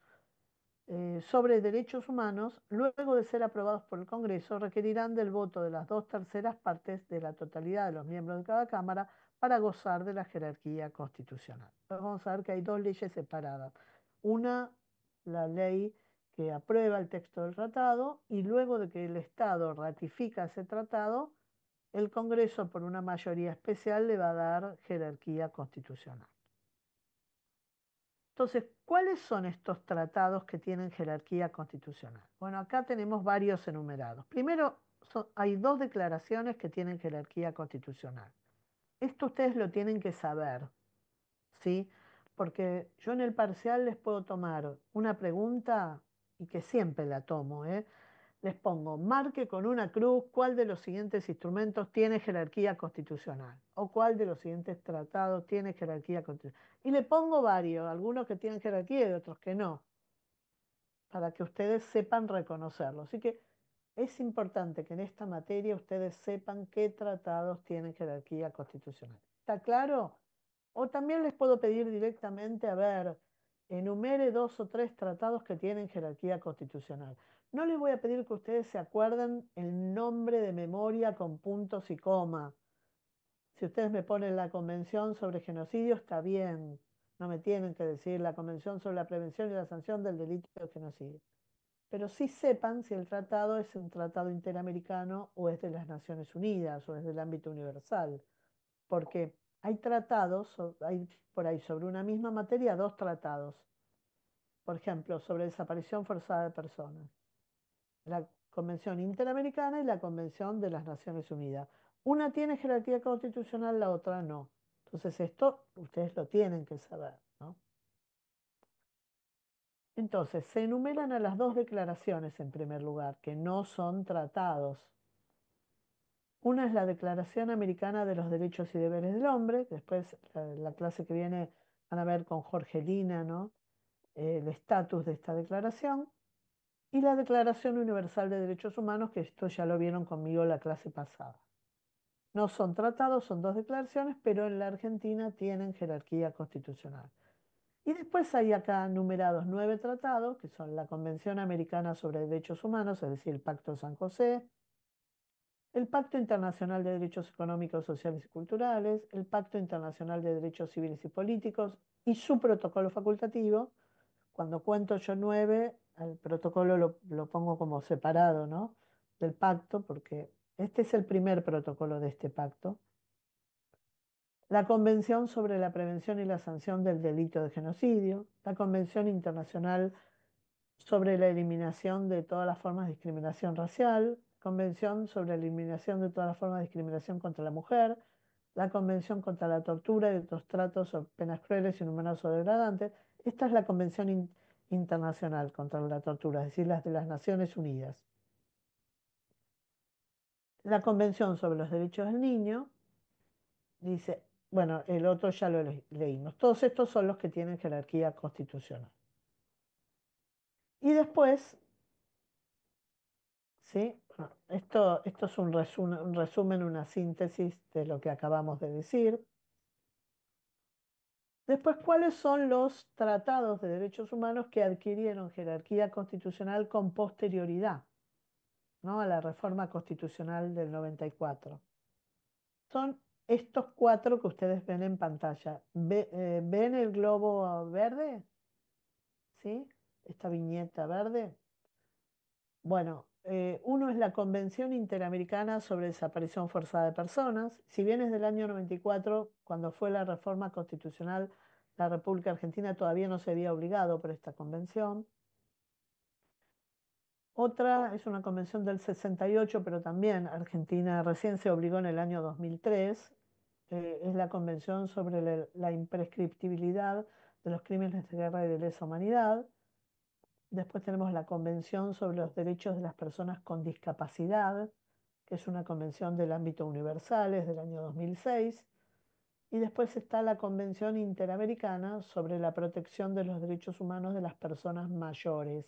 S2: sobre derechos humanos, luego de ser aprobados por el Congreso, requerirán del voto de las 2/3 partes de la totalidad de los miembros de cada Cámara para gozar de la jerarquía constitucional. Vamos a ver que hay 2 leyes separadas. Una, la ley que aprueba el texto del tratado y luego de que el Estado ratifica ese tratado, el Congreso, por una mayoría especial, le va a dar jerarquía constitucional. Entonces, ¿cuáles son estos tratados que tienen jerarquía constitucional? Bueno, acá tenemos varios enumerados. Primero, hay dos declaraciones que tienen jerarquía constitucional. Esto ustedes lo tienen que saber, ¿sí? Porque yo en el parcial les puedo tomar una pregunta y que siempre la tomo, ¿eh? Les pongo, marque con una cruz cuál de los siguientes instrumentos tiene jerarquía constitucional o cuál de los siguientes tratados tiene jerarquía constitucional. Y le pongo varios, algunos que tienen jerarquía y otros que no, para que ustedes sepan reconocerlo. Así que es importante que en esta materia ustedes sepan qué tratados tienen jerarquía constitucional. ¿Está claro? O también les puedo pedir directamente, a ver, enumere 2 o 3 tratados que tienen jerarquía constitucional. No les voy a pedir que ustedes se acuerden el nombre de memoria con puntos y coma. Si ustedes me ponen la Convención sobre Genocidio, está bien. No me tienen que decir la Convención sobre la Prevención y la Sanción del Delito de Genocidio. Pero sí sepan si el tratado es un tratado interamericano o es de las Naciones Unidas o es del ámbito universal. Porque hay tratados, hay por ahí sobre una misma materia 2 tratados. Por ejemplo, sobre desaparición forzada de personas. La Convención Interamericana y la Convención de las Naciones Unidas. Una tiene jerarquía constitucional, la otra no. Entonces esto ustedes lo tienen que saber, ¿no? Entonces, se enumeran a las 2 declaraciones en primer lugar, que no son tratados. Una es la Declaración Americana de los Derechos y Deberes del Hombre, después la clase que viene van a ver con Jorgelina, ¿no? El estatus de esta declaración, y la Declaración Universal de Derechos Humanos, que esto ya lo vieron conmigo la clase pasada. No son tratados, son 2 declaraciones, pero en la Argentina tienen jerarquía constitucional. Y después hay acá numerados 9 tratados, que son la Convención Americana sobre Derechos Humanos, es decir, el Pacto de San José, el Pacto Internacional de Derechos Económicos, Sociales y Culturales, el Pacto Internacional de Derechos Civiles y Políticos y su protocolo facultativo. Cuando cuento yo 9, el protocolo lo pongo como separado, ¿no? Del pacto, porque este es el primer protocolo de este pacto. La Convención sobre la Prevención y la Sanción del Delito de Genocidio, la Convención Internacional sobre la Eliminación de todas las formas de discriminación racial, Convención sobre la Eliminación de todas las formas de discriminación contra la mujer, la Convención contra la Tortura y otros tratos o penas crueles, inhumanas o degradantes. Esta es la Convención Internacional contra la Tortura, es decir, las de las Naciones Unidas. La Convención sobre los Derechos del Niño, dice, bueno, el otro ya lo leímos. Todos estos son los que tienen jerarquía constitucional. Y después, ¿sí? Esto es un resumen, una síntesis de lo que acabamos de decir. Después, ¿cuáles son los tratados de derechos humanos que adquirieron jerarquía constitucional con posterioridad, ¿no? A la reforma constitucional del 94? Son estos 4 que ustedes ven en pantalla. ¿Ven el globo verde? ¿Sí? Esta viñeta verde. Bueno, uno es la Convención Interamericana sobre Desaparición Forzada de Personas. Si bien es del año 94, cuando fue la reforma constitucional, la República Argentina todavía no se había obligado por esta convención. Otra es una convención del 68, pero también Argentina recién se obligó en el año 2003. Es la Convención sobre la imprescriptibilidad de los crímenes de guerra y de lesa humanidad. Después tenemos la Convención sobre los Derechos de las Personas con Discapacidad, que es una convención del ámbito universal, es del año 2006. Y después está la Convención Interamericana sobre la Protección de los Derechos Humanos de las Personas Mayores,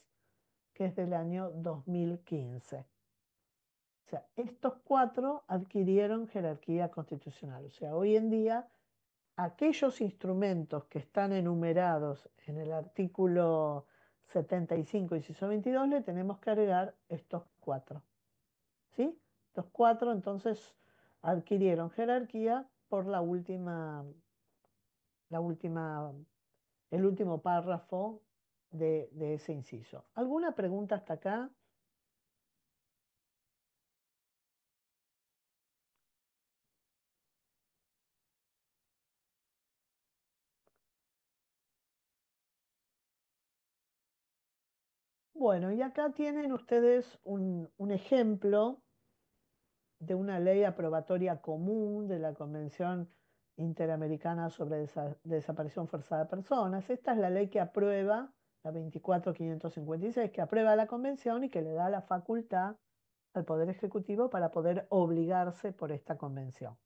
S2: que es del año 2015. O sea, estos 4 adquirieron jerarquía constitucional. O sea, hoy en día aquellos instrumentos que están enumerados en el artículo 75, inciso 22, le tenemos que agregar estos 4. ¿Sí? Estos 4 entonces adquirieron jerarquía por la última, el último párrafo de ese inciso. ¿Alguna pregunta hasta acá? Bueno, y acá tienen ustedes un ejemplo de una ley aprobatoria común de la Convención Interamericana sobre Desaparición Forzada de Personas. Esta es la ley que aprueba, la 24.556, que aprueba la convención y que le da la facultad al Poder Ejecutivo para poder obligarse por esta convención.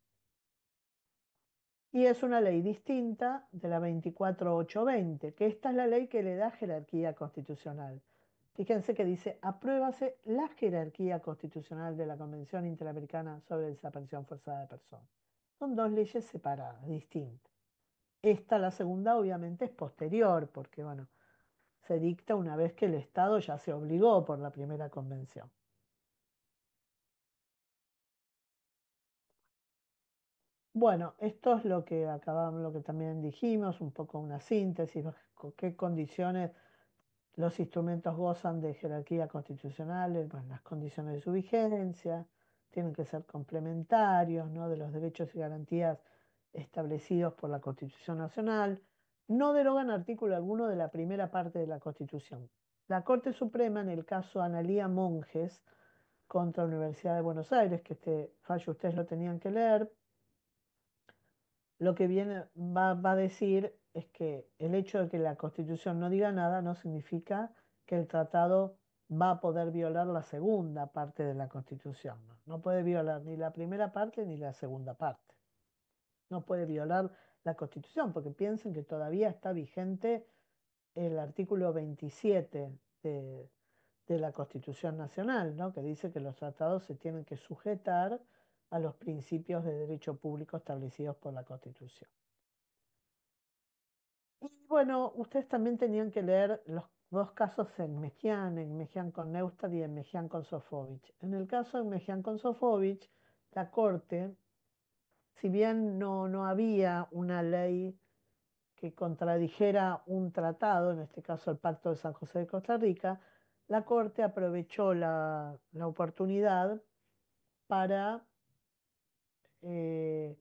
S2: Y es una ley distinta de la 24.820, que esta es la ley que le da jerarquía constitucional. Fíjense que dice, apruébase la jerarquía constitucional de la Convención Interamericana sobre Desaparición Forzada de Personas. Son dos leyes separadas, distintas. Esta, la segunda, obviamente es posterior, porque bueno, se dicta una vez que el Estado ya se obligó por la primera convención. Bueno, esto es lo que acabamos, lo que también dijimos, un poco una síntesis, con qué condiciones los instrumentos gozan de jerarquía constitucional, bueno, las condiciones de su vigencia, tienen que ser complementarios, ¿no?, de los derechos y garantías establecidos por la Constitución Nacional, no derogan artículo alguno de la primera parte de la Constitución. La Corte Suprema, en el caso Analía Monjes contra la Universidad de Buenos Aires, que este fallo ustedes lo tenían que leer, lo que va a decir es que el hecho de que la Constitución no diga nada no significa que el tratado va a poder violar la segunda parte de la Constitución. No puede violar ni la primera parte ni la segunda parte. No puede violar la Constitución porque piensen que todavía está vigente el artículo 27 de la Constitución Nacional, ¿no?, que dice que los tratados se tienen que sujetar a los principios de derecho público establecidos por la Constitución. Y bueno, ustedes también tenían que leer los dos casos en Mejián con Neustadt y en Mejián con Sofovich. En el caso de Mejián con Sofovich, la Corte, si bien no había una ley que contradijera un tratado, en este caso el Pacto de San José de Costa Rica, la Corte aprovechó la oportunidad para eh,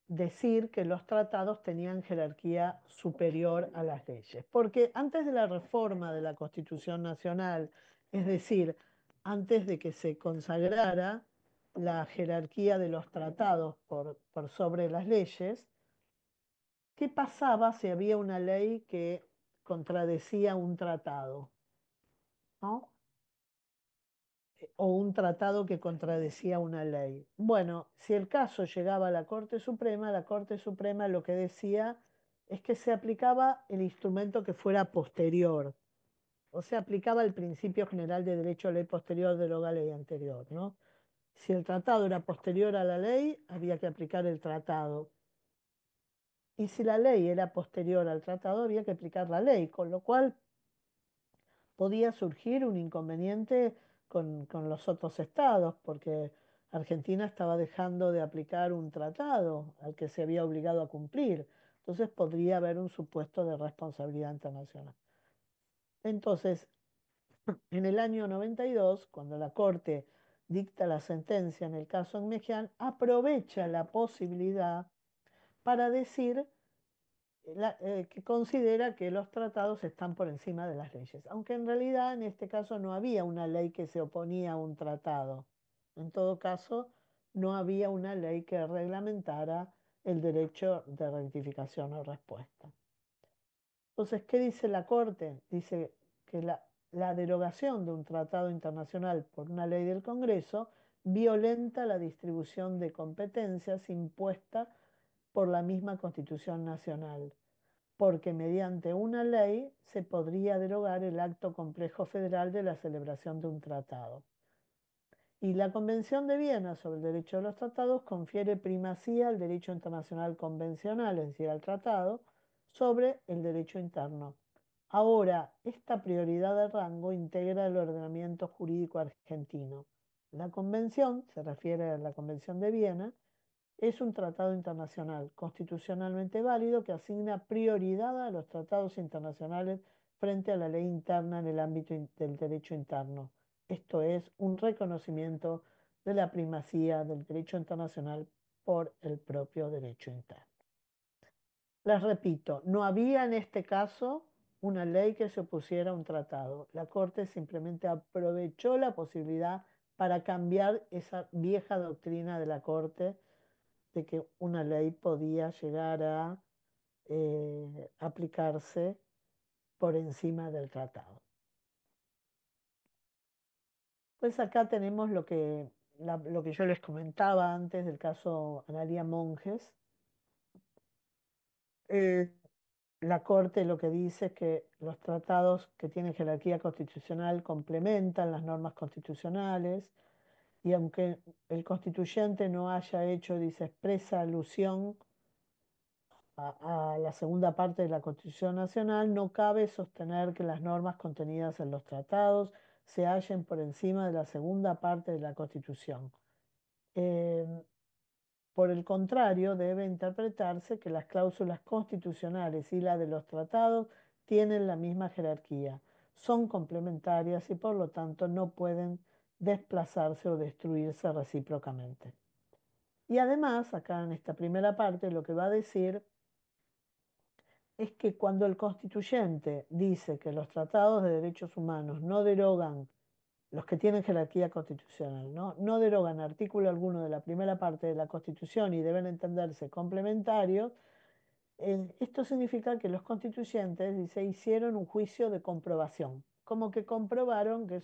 S2: decir que los tratados tenían jerarquía superior a las leyes. Porque antes de la reforma de la Constitución Nacional, es decir, antes de que se consagrara la jerarquía de los tratados por sobre las leyes, ¿qué pasaba si había una ley que contradecía un tratado? ¿No? O un tratado que contradecía una ley. Bueno, si el caso llegaba a la Corte Suprema lo que decía es que se aplicaba el instrumento que fuera posterior, o se aplicaba el principio general de derecho a ley posterior de la ley anterior, ¿no? Si el tratado era posterior a la ley, había que aplicar el tratado. Y si la ley era posterior al tratado, había que aplicar la ley, con lo cual podía surgir un inconveniente con los otros estados, porque Argentina estaba dejando de aplicar un tratado al que se había obligado a cumplir. Entonces podría haber un supuesto de responsabilidad internacional. Entonces, en el año 92, cuando la Corte dicta la sentencia en el caso Mejián, aprovecha la posibilidad para decir que considera que los tratados están por encima de las leyes, aunque en realidad en este caso no había una ley que se oponía a un tratado. En todo caso, no había una ley que reglamentara el derecho de rectificación o respuesta. Entonces, ¿qué dice la Corte? Dice que la derogación de un tratado internacional por una ley del Congreso violenta la distribución de competencias impuesta por la misma Constitución Nacional, porque mediante una ley se podría derogar el acto complejo federal de la celebración de un tratado. Y la Convención de Viena sobre el derecho de los tratados confiere primacía al derecho internacional convencional, es decir, al tratado, sobre el derecho interno. Ahora, esta prioridad de rango integra el ordenamiento jurídico argentino. La convención, se refiere a la Convención de Viena, es un tratado internacional constitucionalmente válido que asigna prioridad a los tratados internacionales frente a la ley interna en el ámbito del derecho interno. Esto es un reconocimiento de la primacía del derecho internacional por el propio derecho interno. Les repito, no había en este caso una ley que se opusiera a un tratado. La Corte simplemente aprovechó la posibilidad para cambiar esa vieja doctrina de la Corte de que una ley podía llegar a aplicarse por encima del tratado. Pues acá tenemos lo que yo les comentaba antes del caso Analia Monjes. Eh, la Corte lo que dice es que los tratados que tienen jerarquía constitucional complementan las normas constitucionales y aunque el constituyente no haya hecho, dice, expresa alusión a la segunda parte de la Constitución Nacional, no cabe sostener que las normas contenidas en los tratados se hallen por encima de la segunda parte de la Constitución. Eh, por el contrario, debe interpretarse que las cláusulas constitucionales y la de los tratados tienen la misma jerarquía, son complementarias y por lo tanto no pueden desplazarse o destruirse recíprocamente. Y además, acá en esta primera parte, lo que va a decir es que cuando el constituyente dice que los tratados de derechos humanos no derogan, los que tienen jerarquía constitucional, no derogan artículo alguno de la primera parte de la Constitución y deben entenderse complementarios, esto significa que los constituyentes, dice, hicieron un juicio de comprobación, como que comprobaron que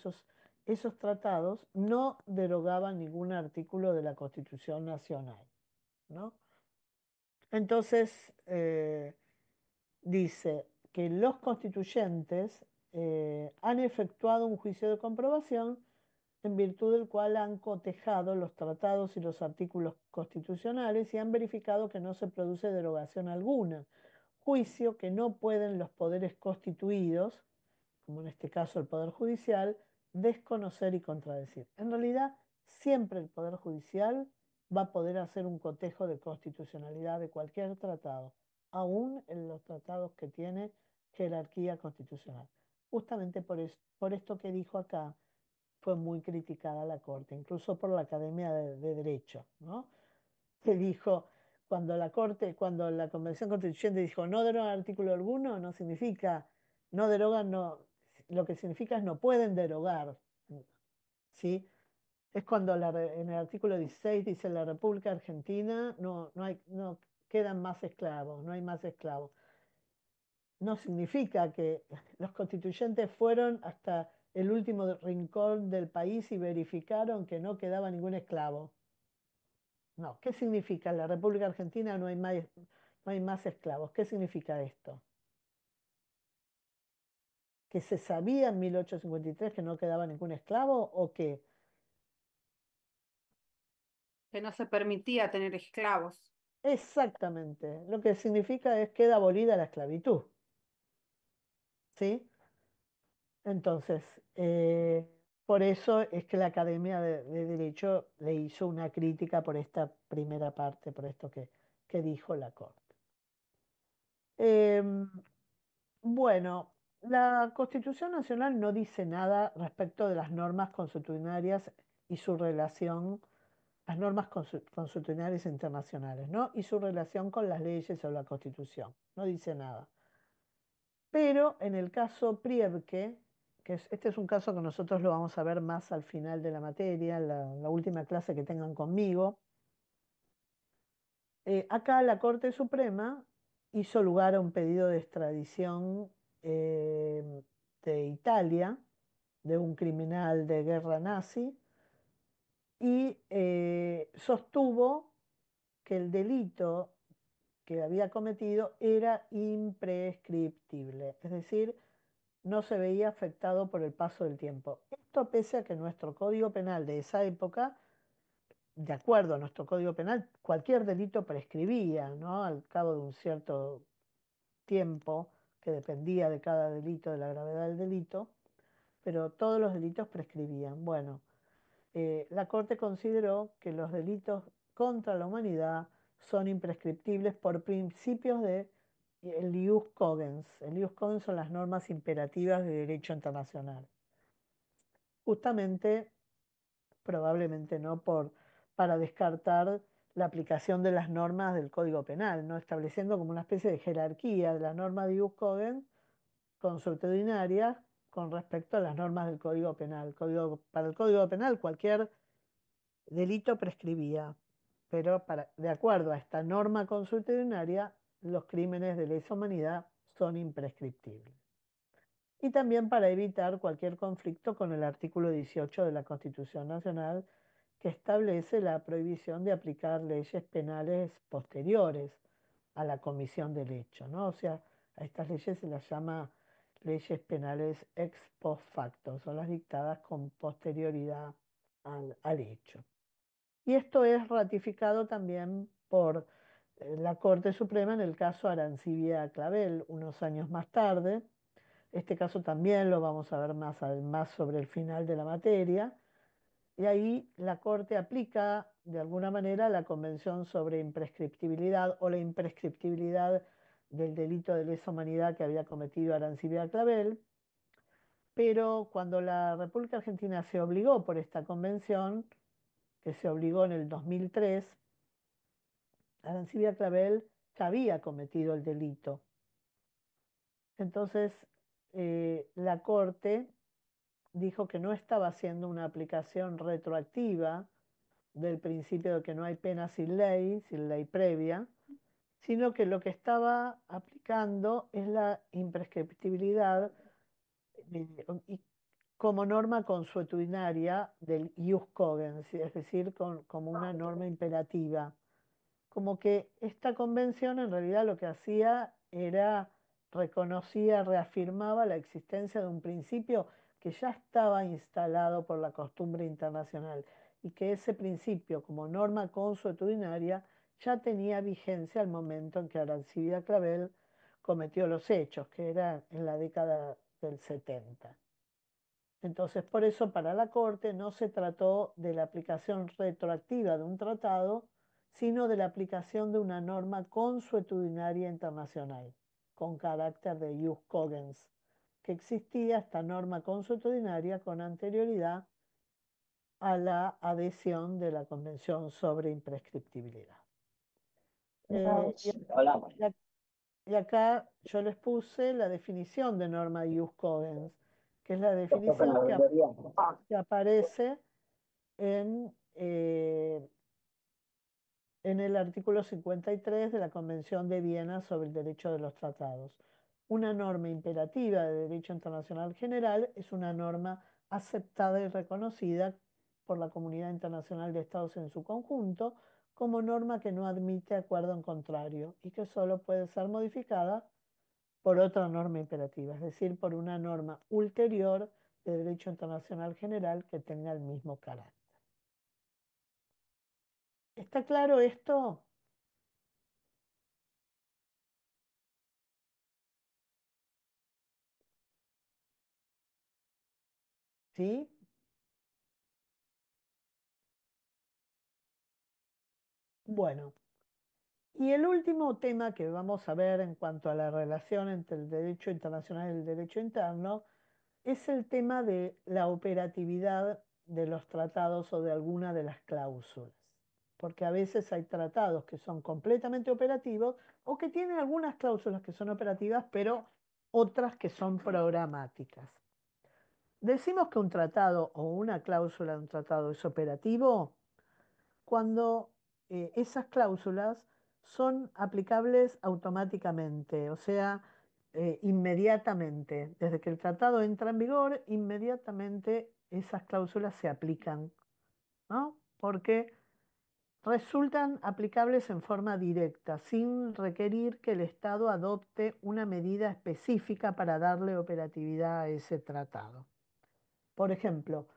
S2: esos tratados no derogaban ningún artículo de la Constitución Nacional, ¿no? Entonces, dice que los constituyentes han efectuado un juicio de comprobación en virtud del cual han cotejado los tratados y los artículos constitucionales y han verificado que no se produce derogación alguna, juicio que no pueden los poderes constituidos, como en este caso el Poder Judicial, desconocer y contradecir. En realidad, siempre el Poder Judicial va a poder hacer un cotejo de constitucionalidad de cualquier tratado, aún en los tratados que tiene jerarquía constitucional. Justamente por esto que dijo acá, fue muy criticada la Corte, incluso por la Academia de Derecho, ¿no? Que dijo, cuando la Convención Constituyente dijo no deroga artículo alguno, no significa, no derogan, no, lo que significa es no pueden derogar, ¿sí? Es cuando en el artículo 16 dice la República Argentina no quedan más esclavos, no hay más esclavos. No significa que los constituyentes fueron hasta el último rincón del país y verificaron que no quedaba ningún esclavo. No, ¿qué significa? En la República Argentina no hay más esclavos. ¿Qué significa esto? ¿Que se sabía en 1853 que no quedaba ningún esclavo o qué?
S6: Que no se permitía tener esclavos.
S2: Exactamente. Lo que significa es que queda abolida la esclavitud. ¿Sí? Entonces, por eso es que la Academia de Derecho le hizo una crítica por esta primera parte, por esto que dijo la Corte. Em, bueno, la Constitución Nacional no dice nada respecto de las normas consuetudinarias y su relación, las normas consuetudinarias internacionales, ¿no? Y su relación con las leyes o la Constitución. No dice nada. Pero en el caso Priebke, este es un caso que nosotros lo vamos a ver más al final de la materia, la última clase que tengan conmigo, acá la Corte Suprema hizo lugar a un pedido de extradición de Italia, de un criminal de guerra nazi, y sostuvo que el delito que había cometido era imprescriptible, es decir, no se veía afectado por el paso del tiempo. Esto pese a que nuestro Código Penal de esa época, de acuerdo a nuestro Código Penal, cualquier delito prescribía, ¿no? Al cabo de un cierto tiempo que dependía de cada delito, de la gravedad del delito, pero todos los delitos prescribían. Bueno, la Corte consideró que los delitos contra la humanidad son imprescriptibles por principios de el ius cogens. El ius cogens son las normas imperativas de derecho internacional. Justamente, probablemente no para descartar la aplicación de las normas del Código Penal, ¿no? Estableciendo como una especie de jerarquía de las normas de ius cogens consuetudinarias con respecto a las normas del Código Penal. Para el Código Penal cualquier delito prescribía, pero de acuerdo a esta norma consuetudinaria, los crímenes de lesa humanidad son imprescriptibles. Y también para evitar cualquier conflicto con el artículo 18 de la Constitución Nacional, que establece la prohibición de aplicar leyes penales posteriores a la comisión del hecho, ¿no? O sea, a estas leyes se las llama leyes penales ex post facto, son las dictadas con posterioridad al hecho. Y esto es ratificado también por la Corte Suprema en el caso Arancibia Clavel, unos años más tarde. Este caso también lo vamos a ver más sobre el final de la materia. Y ahí la Corte aplica de alguna manera la Convención sobre Imprescriptibilidad o la imprescriptibilidad del delito de lesa humanidad que había cometido Arancibia Clavel, pero cuando la República Argentina se obligó por esta convención, que se obligó en el 2003, Arancibia Clavel ya había cometido el delito. Entonces, la Corte dijo que no estaba haciendo una aplicación retroactiva del principio de que no hay pena sin ley previa, sino que lo que estaba aplicando es la imprescriptibilidad como norma consuetudinaria del ius cogens, es decir, como una norma imperativa. Como que esta convención en realidad lo que hacía era reconocía, reafirmaba la existencia de un principio que ya estaba instalado por la costumbre internacional y que ese principio como norma consuetudinaria ya tenía vigencia al momento en que Arancibia Clavel cometió los hechos, que era en la década del 70. Entonces, por eso para la Corte no se trató de la aplicación retroactiva de un tratado, sino de la aplicación de una norma consuetudinaria internacional, con carácter de ius cogens, que existía esta norma consuetudinaria con anterioridad a la adhesión de la Convención sobre Imprescriptibilidad. Y acá yo les puse la definición de norma ius cogens, que es la definición que aparece en el artículo 53 de la Convención de Viena sobre el Derecho de los Tratados. Una norma imperativa de derecho internacional general es una norma aceptada y reconocida por la comunidad internacional de estados en su conjunto como norma que no admite acuerdo en contrario y que solo puede ser modificada por otra norma imperativa, es decir, por una norma ulterior de derecho internacional general que tenga el mismo carácter. ¿Está claro esto? ¿Sí? Bueno, y el último tema que vamos a ver en cuanto a la relación entre el derecho internacional y el derecho interno es el tema de la operatividad de los tratados o de alguna de las cláusulas. Porque a veces hay tratados que son completamente operativos o que tienen algunas cláusulas que son operativas, pero otras que son programáticas. Decimos que un tratado o una cláusula de un tratado es operativo cuando esas cláusulas son aplicables automáticamente, o sea, inmediatamente. Desde que el tratado entra en vigor, inmediatamente esas cláusulas se aplican, ¿no? Porque resultan aplicables en forma directa, sin requerir que el Estado adopte una medida específica para darle operatividad a ese tratado. Por ejemplo,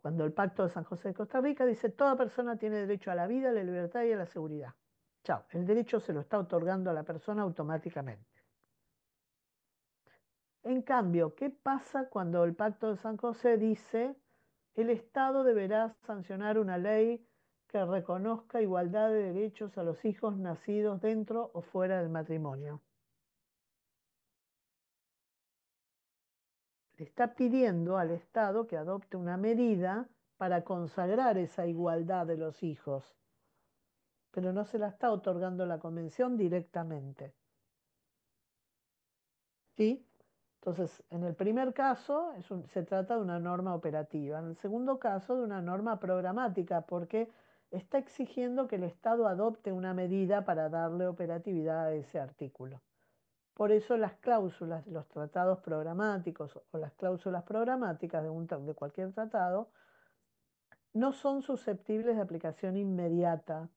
S2: cuando el Pacto de San José de Costa Rica dice toda persona tiene derecho a la vida, a la libertad y a la seguridad. Chao, el derecho se lo está otorgando a la persona automáticamente. En cambio, ¿qué pasa cuando el Pacto de San José dice el Estado deberá sancionar una ley que reconozca igualdad de derechos a los hijos nacidos dentro o fuera del matrimonio. Le está pidiendo al Estado que adopte una medida para consagrar esa igualdad de los hijos, pero no se la está otorgando la Convención directamente. ¿Sí? Entonces, en el primer caso se trata de una norma operativa, en el segundo caso de una norma programática, porque está exigiendo que el Estado adopte una medida para darle operatividad a ese artículo. Por eso las cláusulas de los tratados programáticos o las cláusulas programáticas de cualquier tratado no son susceptibles de aplicación inmediata,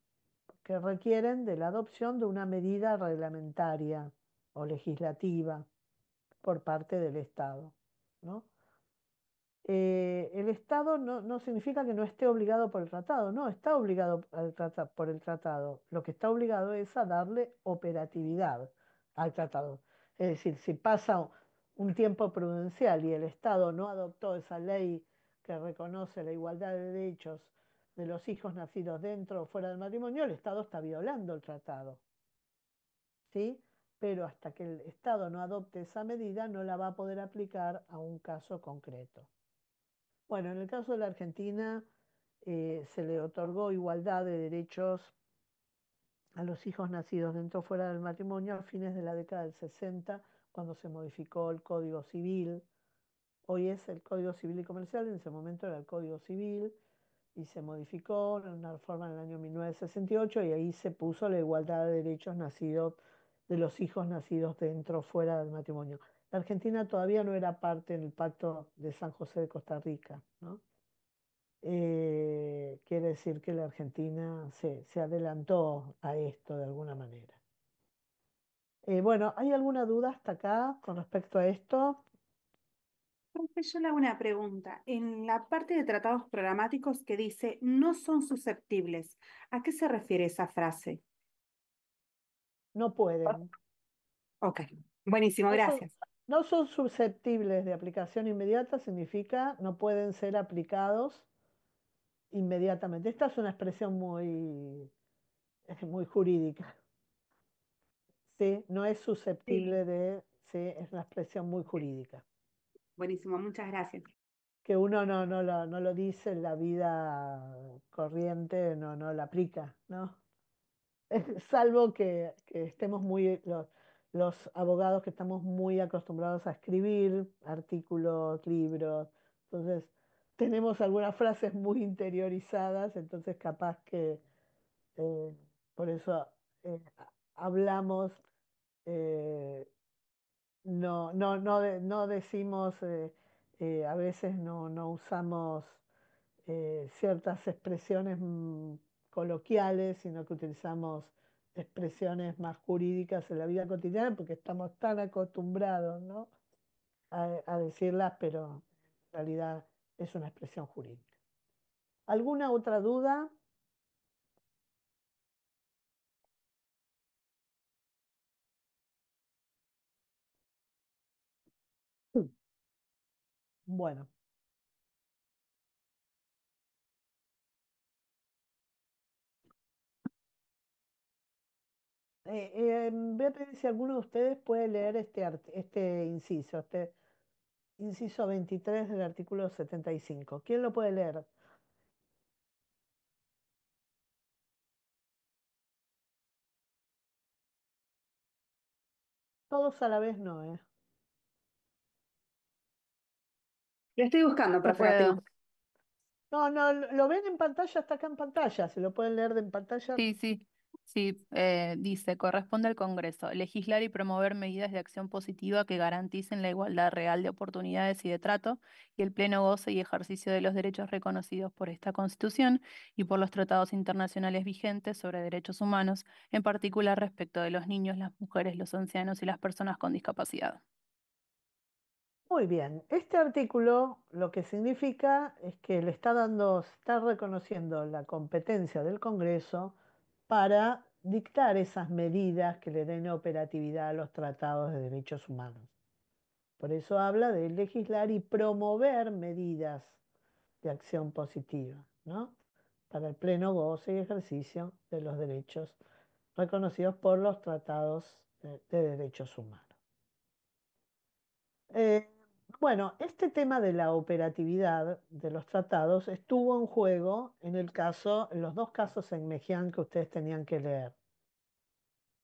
S2: que requieren de la adopción de una medida reglamentaria o legislativa por parte del Estado, ¿no? El Estado no significa que no esté obligado por el tratado, no, está obligado por el tratado. Lo que está obligado es a darle operatividad al tratado. Es decir, si pasa un tiempo prudencial y el Estado no adoptó esa ley que reconoce la igualdad de derechos de los hijos nacidos dentro o fuera del matrimonio, el Estado está violando el tratado, ¿sí? Pero hasta que el Estado no adopte esa medida, no la va a poder aplicar a un caso concreto. Bueno, en el caso de la Argentina, se le otorgó igualdad de derechos a los hijos nacidos dentro o fuera del matrimonio a fines de la década del 60, cuando se modificó el Código Civil. Hoy es el Código Civil y Comercial, en ese momento era el Código Civil, y se modificó en una reforma en el año 1968 y ahí se puso la igualdad de derechos nacidos de los hijos nacidos dentro o fuera del matrimonio. La Argentina todavía no era parte del Pacto de San José de Costa Rica, ¿no? Quiere decir que la Argentina se adelantó a esto de alguna manera. Bueno, ¿hay alguna duda hasta acá con respecto a esto?
S6: Profe, yo le hago una pregunta. En la parte de tratados programáticos que dice no son susceptibles, ¿a qué se refiere esa frase?
S2: No pueden.
S6: Ok, buenísimo,
S2: No son,
S6: gracias.
S2: no son susceptibles de aplicación inmediata, significa no pueden ser aplicados inmediatamente. Esta es una expresión muy jurídica. Sí, no es
S6: Sí,
S2: susceptible de, sí, es una expresión muy jurídica.
S6: buenísimo, muchas gracias.
S2: Que uno no lo dice en la vida corriente, no lo aplica, ¿no? Salvo que estemos los abogados que estamos muy acostumbrados a escribir artículos, libros, entonces tenemos algunas frases muy interiorizadas, entonces capaz que eh, por eso hablamos, eh, no decimos, a veces no usamos ciertas expresiones coloquiales, sino que utilizamos expresiones más jurídicas en la vida cotidiana porque estamos tan acostumbrados, ¿no? a decirlas, pero en realidad es una expresión jurídica. ¿Alguna otra duda? Bueno, voy a pedir si alguno de ustedes puede leer este inciso, este inciso 23 del artículo 75. ¿Quién lo puede leer? Todos a la vez no, ¿eh?
S6: Lo estoy buscando,
S7: Yo
S6: profe, lo estoy
S7: puedo.
S6: buscando.
S2: No, lo ven en pantalla, está acá en pantalla, se lo pueden leer en pantalla.
S7: Sí, sí, sí. Dice, corresponde al Congreso legislar y promover medidas de acción positiva que garanticen la igualdad real de oportunidades y de trato y el pleno goce y ejercicio de los derechos reconocidos por esta Constitución y por los tratados internacionales vigentes sobre derechos humanos, en particular respecto de los niños, las mujeres, los ancianos y las personas con discapacidad.
S2: Muy bien, este artículo lo que significa es que le está reconociendo la competencia del Congreso para dictar esas medidas que le den operatividad a los tratados de derechos humanos. Por eso habla de legislar y promover medidas de acción positiva, ¿no? para el pleno goce y ejercicio de los derechos reconocidos por los tratados de derechos humanos. Bueno, este tema de la operatividad de los tratados estuvo en juego en los dos casos en Mejián que ustedes tenían que leer.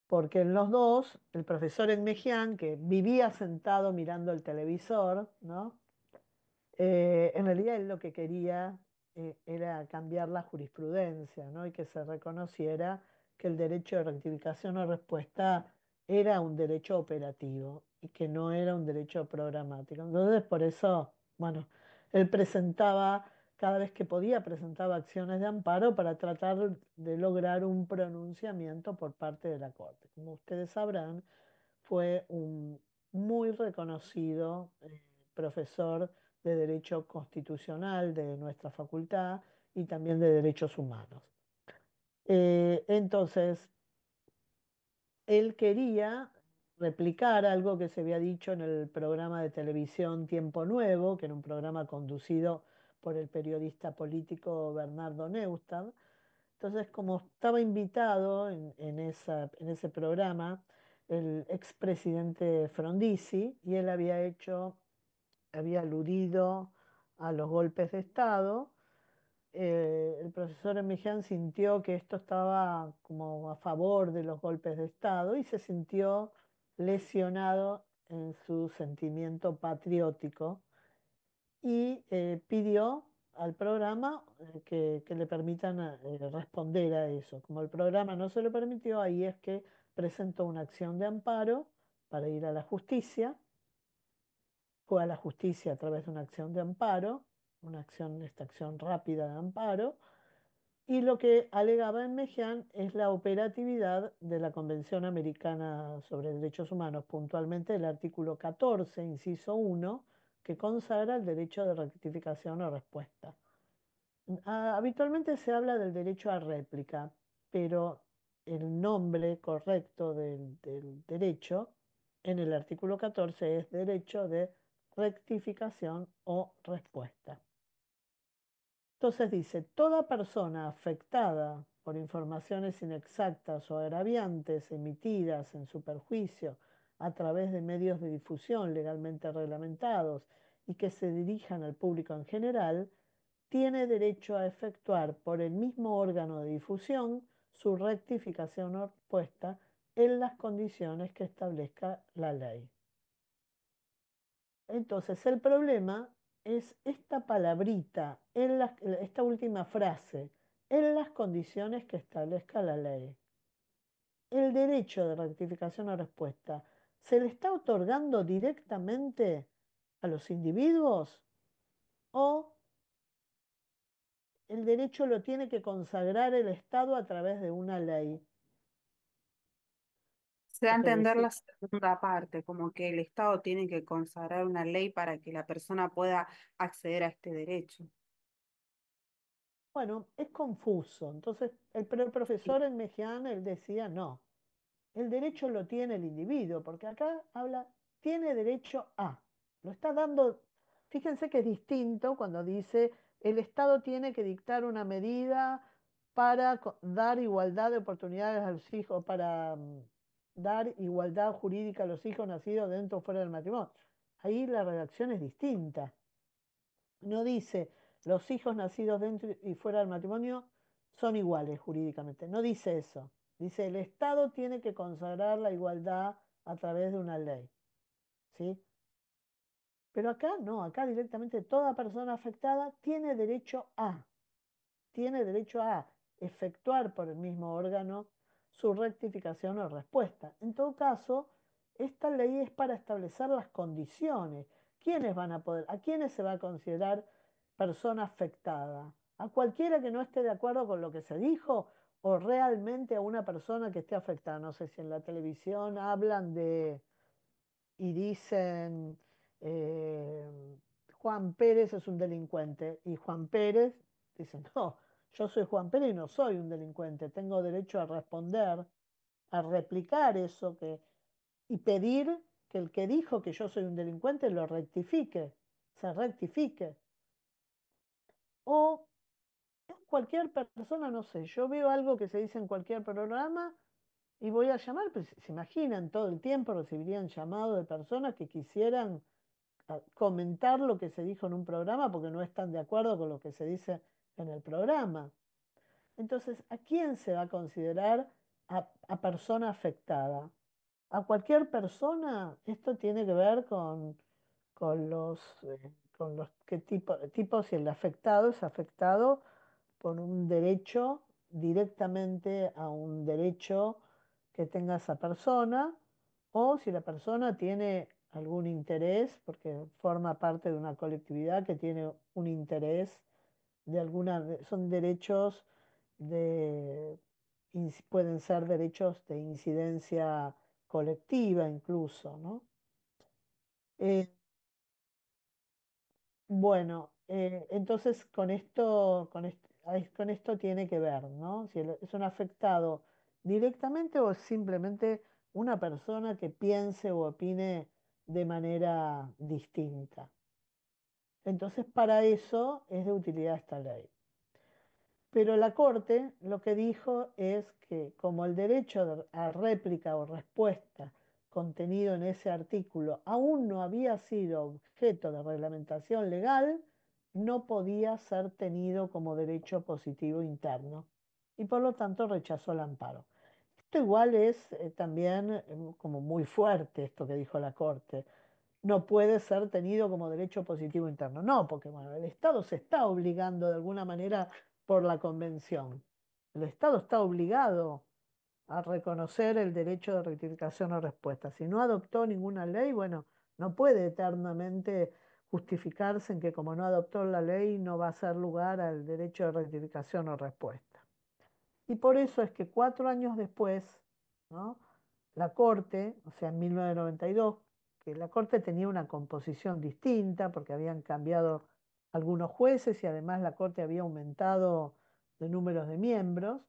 S2: Porque en los dos, el profesor Enmejián, que vivía sentado mirando el televisor, ¿no? En realidad él lo que quería era cambiar la jurisprudencia, ¿no? Y que se reconociera que el derecho de rectificación o respuesta era un derecho operativo y que no era un derecho programático. Entonces, por eso, bueno, él presentaba, cada vez que podía, presentaba acciones de amparo para tratar de lograr un pronunciamiento por parte de la Corte. Como ustedes sabrán, fue un muy reconocido profesor de Derecho Constitucional de nuestra facultad y también de Derechos Humanos. Entonces, él quería replicar algo que se había dicho en el programa de televisión Tiempo Nuevo, que era un programa conducido por el periodista político Bernardo Neustadt. Entonces, como estaba invitado en ese programa el expresidente Frondizi, y él había aludido a los golpes de Estado, el profesor Emeján sintió que esto estaba como a favor de los golpes de Estado y se sintió lesionado en su sentimiento patriótico y pidió al programa que le permitan responder a eso. Como el programa no se lo permitió, ahí es que presentó una acción de amparo para ir a la justicia. Fue a la justicia a través de una acción de amparo, esta acción rápida de amparo, y lo que alegaba en Mejián es la operatividad de la Convención Americana sobre Derechos Humanos, puntualmente el artículo 14, inciso 1, que consagra el derecho de rectificación o respuesta. Habitualmente se habla del derecho a réplica, pero el nombre correcto del derecho en el artículo 14 es derecho de rectificación o respuesta. Entonces dice, toda persona afectada por informaciones inexactas o agraviantes emitidas en su perjuicio a través de medios de difusión legalmente reglamentados y que se dirijan al público en general, tiene derecho a efectuar por el mismo órgano de difusión su rectificación o respuesta en las condiciones que establezca la ley. Entonces, el problema es esta palabrita, esta última frase, en las condiciones que establezca la ley. El derecho de rectificación o respuesta, ¿se le está otorgando directamente a los individuos o el derecho lo tiene que consagrar el Estado a través de una ley?
S6: Se da a
S2: Esto quiere
S6: entender
S2: decir,
S6: la segunda parte, como que el Estado tiene que consagrar una ley para que la persona pueda acceder a este derecho.
S2: bueno, es confuso. Entonces, pero el profesor en Mejián, él decía, no, el derecho lo tiene el individuo, porque acá habla, tiene derecho a. Lo está dando, fíjense que es distinto cuando dice, el Estado tiene que dictar una medida para dar igualdad de oportunidades a los hijos, para dar igualdad jurídica a los hijos nacidos dentro o fuera del matrimonio. Ahí la redacción es distinta. No dice los hijos nacidos dentro y fuera del matrimonio son iguales jurídicamente. No dice eso. Dice el Estado tiene que consagrar la igualdad a través de una ley. ¿Sí? Pero acá no, acá directamente toda persona afectada tiene derecho a efectuar por el mismo órgano su rectificación o respuesta. En todo caso, esta ley es para establecer las condiciones. ¿A quiénes se va a considerar persona afectada? ¿A cualquiera que no esté de acuerdo con lo que se dijo o realmente a una persona que esté afectada? No sé si en la televisión hablan y dicen Juan Pérez es un delincuente y Juan Pérez dice, no, yo soy Juan Pérez y no soy un delincuente, tengo derecho a responder, a replicar y pedir que el que dijo que yo soy un delincuente lo rectifique, se rectifique. O cualquier persona, no sé, yo veo algo que se dice en cualquier programa y voy a llamar, pues se imaginan, todo el tiempo recibirían llamados de personas que quisieran comentar lo que se dijo en un programa porque no están de acuerdo con lo que se dice en el programa. Entonces, ¿a quién se va a considerar a persona afectada? A cualquier persona, esto tiene que ver con los qué tipo, si el afectado es afectado por un derecho directamente a un derecho que tenga esa persona, o si la persona tiene algún interés, porque forma parte de una colectividad que tiene un interés de son derechos de, pueden ser derechos de incidencia colectiva incluso, ¿no? Eh, bueno, entonces con esto tiene que ver, ¿no? Si es un afectado directamente o es simplemente una persona que piense o opine de manera distinta. Entonces, para eso es de utilidad esta ley. Pero la Corte lo que dijo es que como el derecho a réplica o respuesta contenido en ese artículo aún no había sido objeto de reglamentación legal, no podía ser tenido como derecho positivo interno y por lo tanto rechazó el amparo. Esto igual es también como muy fuerte esto que dijo la Corte. No puede ser tenido como derecho positivo interno. No, porque bueno, el Estado se está obligando de alguna manera por la convención. El Estado está obligado a reconocer el derecho de rectificación o respuesta. Si no adoptó ninguna ley, bueno, no puede eternamente justificarse en que como no adoptó la ley no va a ser lugar al derecho de rectificación o respuesta. Y por eso es que 4 años después, ¿no? La Corte, o sea, en 1992, que la Corte tenía una composición distinta porque habían cambiado algunos jueces y además la Corte había aumentado de números de miembros,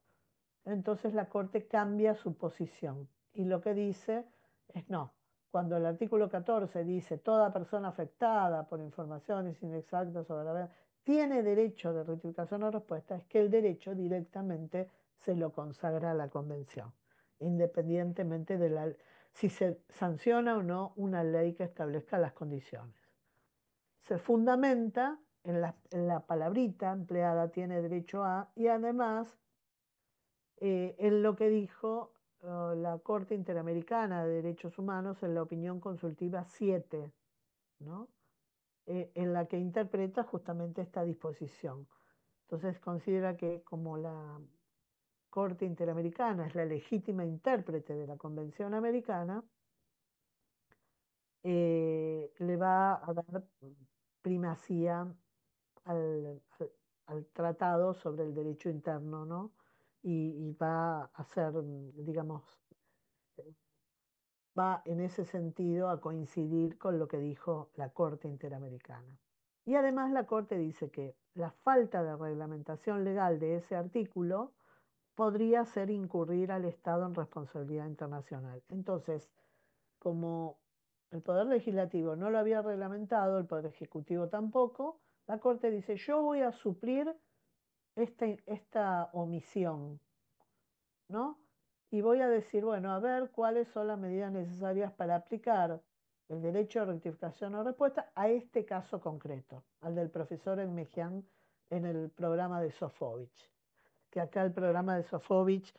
S2: entonces la Corte cambia su posición y lo que dice es no. Cuando el artículo 14 dice toda persona afectada por informaciones inexactas sobre la verdad tiene derecho de rectificación o respuesta, es que el derecho directamente se lo consagra a la Convención, independientemente de si se sanciona o no una ley que establezca las condiciones. Se fundamenta en la palabrita empleada tiene derecho a y además en lo que dijo la Corte Interamericana de Derechos Humanos en la opinión consultiva 7, ¿no? En la que interpreta justamente esta disposición. Entonces considera que como la Corte Interamericana es la legítima intérprete de la Convención Americana, le va a dar primacía al tratado sobre el derecho interno, ¿no? Y va a hacer, digamos, va en ese sentido a coincidir con lo que dijo la Corte Interamericana. Y además la Corte dice que la falta de reglamentación legal de ese artículo podría ser incurrir al Estado en responsabilidad internacional. Entonces, como el Poder Legislativo no lo había reglamentado, el Poder Ejecutivo tampoco, la Corte dice, yo voy a suplir esta omisión, ¿no? Y voy a decir, bueno, a ver cuáles son las medidas necesarias para aplicar el derecho de rectificación o respuesta a este caso concreto, al del profesor Enmejian en el programa de Sofovich. Que acá el programa de Sofovich,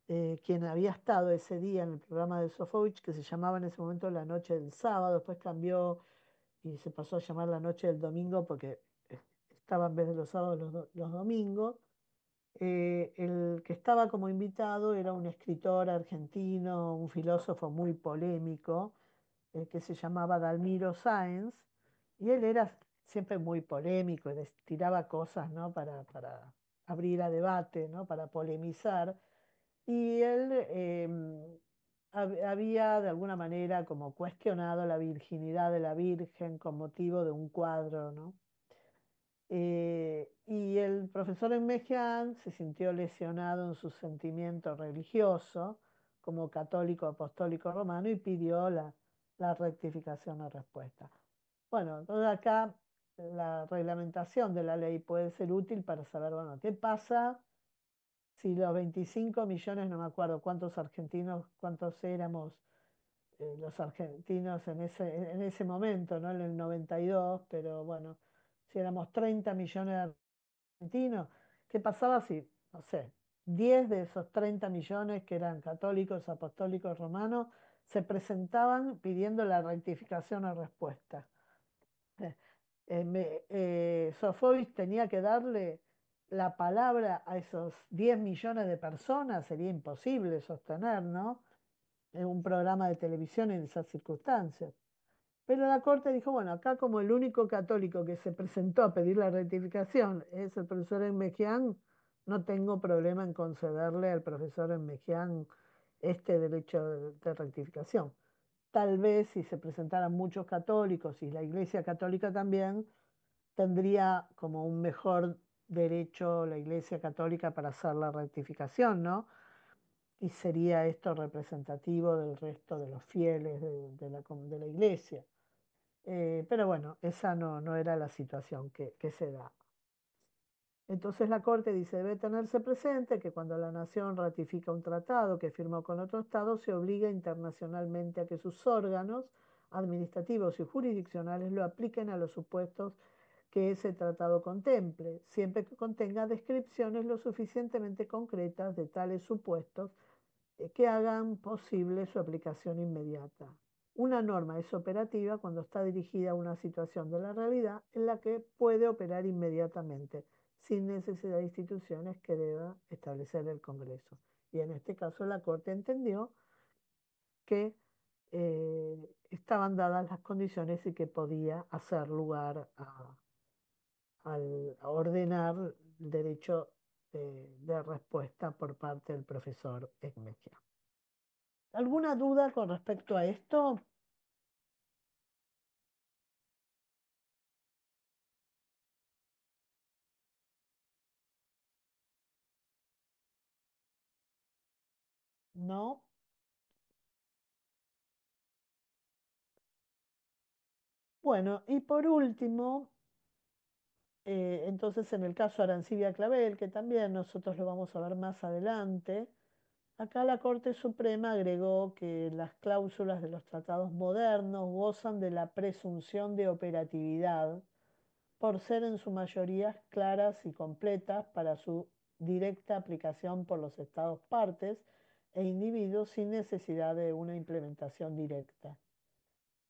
S2: quien había estado ese día en el programa de Sofovich, que se llamaba en ese momento La Noche del Sábado, después cambió y se pasó a llamar La Noche del Domingo porque estaba en vez de los sábados los domingos. El que estaba como invitado era un escritor argentino, un filósofo muy polémico, que se llamaba Dalmiro Sáenz, y él era siempre muy polémico, y les tiraba cosas, ¿no? para abrir a debate, ¿no? Para polemizar, y él había de alguna manera como cuestionado la virginidad de la Virgen con motivo de un cuadro, ¿no? Y el profesor Enmejian se sintió lesionado en su sentimiento religioso como católico apostólico romano y pidió la rectificación o respuesta. Bueno, entonces acá la reglamentación de la ley puede ser útil para saber, bueno, qué pasa si los 25 millones, no me acuerdo cuántos argentinos, cuántos éramos los argentinos en ese momento, ¿no? En el 92, pero bueno, si éramos 30 millones de argentinos, ¿qué pasaba si, no sé, 10 de esos 30 millones que eran católicos, apostólicos, romanos, se presentaban pidiendo la rectificación o respuesta? Sofovich tenía que darle la palabra a esos 10 millones de personas, sería imposible sostener, ¿no? En un programa de televisión en esas circunstancias. Pero la Corte dijo, bueno, acá como el único católico que se presentó a pedir la rectificación es el profesor Enmejian, no tengo problema en concederle al profesor Enmejian este derecho de rectificación. Tal vez si se presentaran muchos católicos y la Iglesia Católica también, tendría como un mejor derecho la Iglesia Católica para hacer la rectificación, ¿no? Y sería esto representativo del resto de los fieles de la Iglesia. Pero bueno, esa no era la situación que se da. Entonces la Corte dice, debe tenerse presente que cuando la nación ratifica un tratado que firmó con otro Estado, se obliga internacionalmente a que sus órganos administrativos y jurisdiccionales lo apliquen a los supuestos que ese tratado contemple, siempre que contenga descripciones lo suficientemente concretas de tales supuestos que hagan posible su aplicación inmediata. Una norma es operativa cuando está dirigida a una situación de la realidad en la que puede operar inmediatamente, sin necesidad de instituciones que deba establecer el Congreso. Y en este caso la Corte entendió que estaban dadas las condiciones y que podía hacer lugar a ordenar el derecho de respuesta por parte del profesor Esmejia. ¿Alguna duda con respecto a esto? ¿No? Bueno, y por último, entonces en el caso Arancibia Clavel, que también nosotros lo vamos a ver más adelante, acá la Corte Suprema agregó que las cláusulas de los tratados modernos gozan de la presunción de operatividad por ser en su mayoría claras y completas para su directa aplicación por los estados partes e individuos sin necesidad de una implementación directa.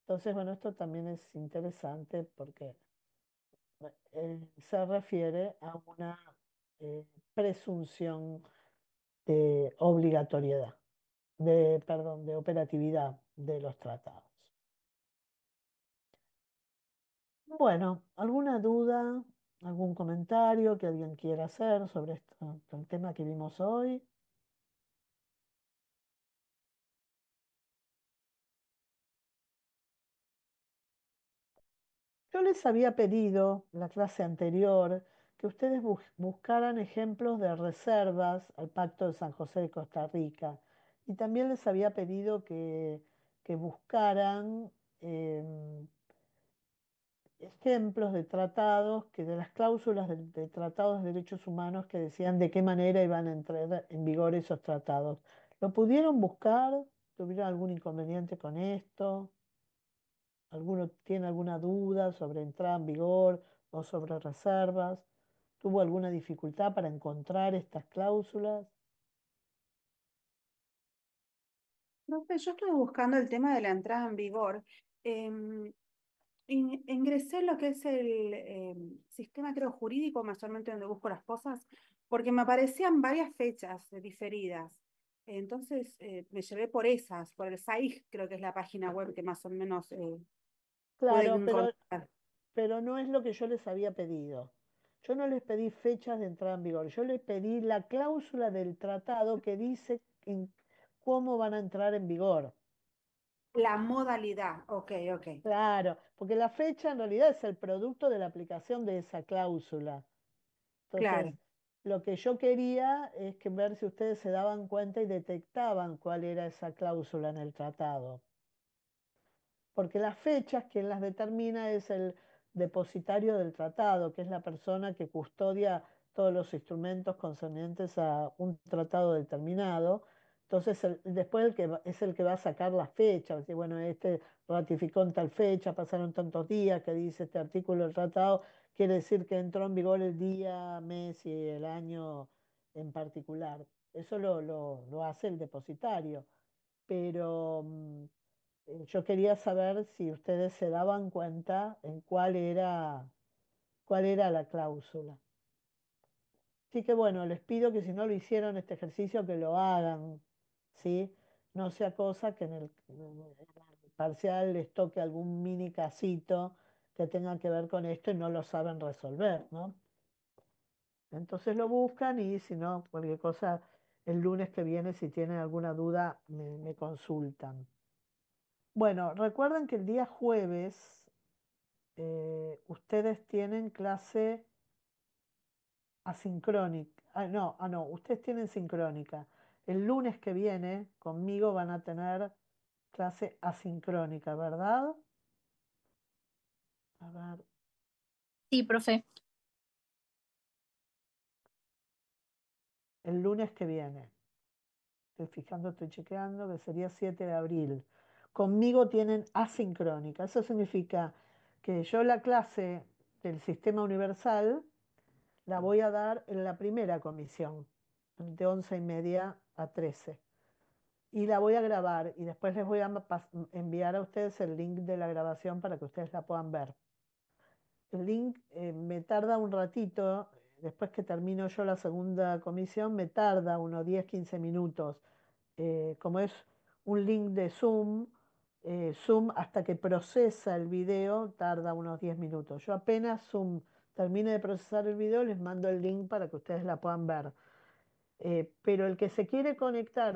S2: Entonces, bueno, esto también es interesante porque se refiere a una presunción de obligatoriedad, perdón, de operatividad de los tratados. Bueno, ¿alguna duda, algún comentario que alguien quiera hacer sobre el tema que vimos hoy? Yo les había pedido la clase anterior que ustedes buscaran ejemplos de reservas al Pacto de San José de Costa Rica y también les había pedido que buscaran em, ejemplos de tratados, de las cláusulas de tratados de derechos humanos que decían de qué manera iban a entrar en vigor esos tratados. ¿Lo pudieron buscar? ¿Tuvieron algún inconveniente con esto? ¿Alguno tiene alguna duda sobre entrada en vigor o sobre reservas? ¿Tuvo alguna dificultad para encontrar estas cláusulas?
S6: Profe, yo estuve buscando el tema de la entrada en vigor. em, Ingresé en lo que es el sistema, creo, jurídico, mayormente donde busco las cosas, porque me aparecían varias fechas diferidas. Entonces me llevé por esas, por el SAIG, creo que es la página web que más o menos pueden
S2: Claro,
S6: encontrar.
S2: pero no es lo que yo les había pedido. Yo no les pedí fechas de entrada en vigor, yo les pedí la cláusula del tratado que dice cómo van a entrar en vigor.
S6: La modalidad, ok, ok,
S2: Claro, porque la fecha en realidad es el producto de la aplicación de esa cláusula.
S6: claro.
S2: Entonces, lo que yo quería es que ver si ustedes se daban cuenta y detectaban cuál era esa cláusula en el tratado. Porque las fechas, quien las determina es el depositario del tratado, que es la persona que custodia todos los instrumentos concernientes a un tratado determinado. Entonces, después es el que va a sacar la fecha, va a decir, bueno, este ratificó en tal fecha, pasaron tantos días, que dice este artículo del tratado, quiere decir que entró en vigor el día, mes y el año en particular. Eso lo hace el depositario. Pero yo quería saber si ustedes se daban cuenta en cuál era la cláusula. Así que bueno, les pido que si no lo hicieron este ejercicio, que lo hagan, ¿sí? No sea cosa que en el parcial les toque algún mini casito que tenga que ver con esto y no lo saben resolver, ¿no? Entonces lo buscan y si no, cualquier cosa, el lunes que viene, si tienen alguna duda, me consultan. Bueno, recuerden que el día jueves ustedes tienen clase asincrónica. No, ustedes tienen sincrónica. El lunes que viene conmigo van a tener clase asincrónica, ¿verdad? A ver,
S7: Sí, profe.
S2: el lunes que viene. Estoy fijando, estoy chequeando, que sería 7 de abril. Conmigo tienen asincrónica. Eso significa que yo la clase del sistema universal la voy a dar en la primera comisión, de 11:30 a 13. Y la voy a grabar y después les voy a enviar a ustedes el link de la grabación para que ustedes la puedan ver. El link me tarda un ratito, después que termino yo la segunda comisión, me tarda unos 10, 15 minutos. Como es un link de Zoom, Zoom hasta que procesa el video tarda unos 10 minutos. Yo apenas Zoom termine de procesar el video, les mando el link para que ustedes la puedan ver. Pero el que se quiere conectar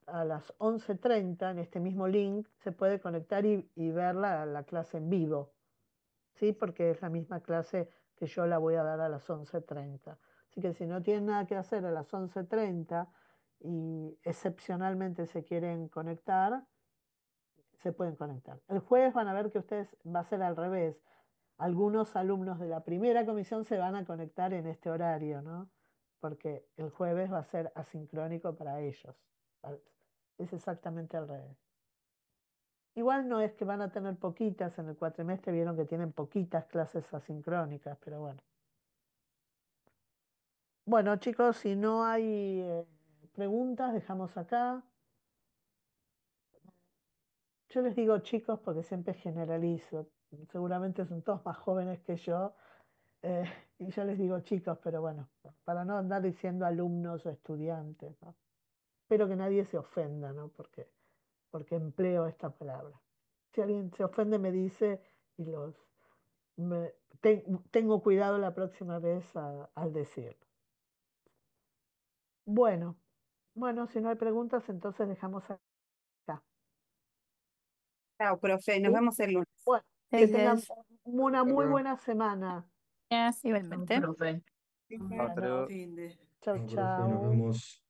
S2: a las 11:30 en este mismo link, se puede conectar y ver la clase en vivo, ¿sí? Porque es la misma clase que yo la voy a dar a las 11:30. Así que si no tienen nada que hacer a las 11:30 y excepcionalmente se quieren conectar, se pueden conectar. El jueves van a ver que ustedes va a ser al revés. Algunos alumnos de la primera comisión se van a conectar en este horario, ¿no? Porque el jueves va a ser asincrónico para ellos. Es exactamente al revés. Igual no es que van a tener poquitas, en el cuatrimestre vieron que tienen poquitas clases asincrónicas, pero bueno. Bueno, chicos, si no hay preguntas, dejamos acá. Yo les digo chicos porque siempre generalizo. Seguramente son todos más jóvenes que yo. eh, y yo les digo chicos, pero bueno, para no andar diciendo alumnos o estudiantes, ¿no? Espero que nadie se ofenda, ¿no? Porque empleo esta palabra. Si alguien se ofende, me dice y tengo cuidado la próxima vez al decirlo. Bueno, bueno, si no hay preguntas, entonces dejamos acá.
S6: Chao, profe, nos
S2: ¿Sí?
S6: vemos el lunes.
S2: Bueno, que tengan
S7: Gracias.
S2: una muy buena semana.
S7: Igualmente.
S5: Hasta
S2: Bueno,
S5: luego.
S4: Fin de.
S2: chau,
S8: No, profe, nos
S2: chau.
S8: vemos.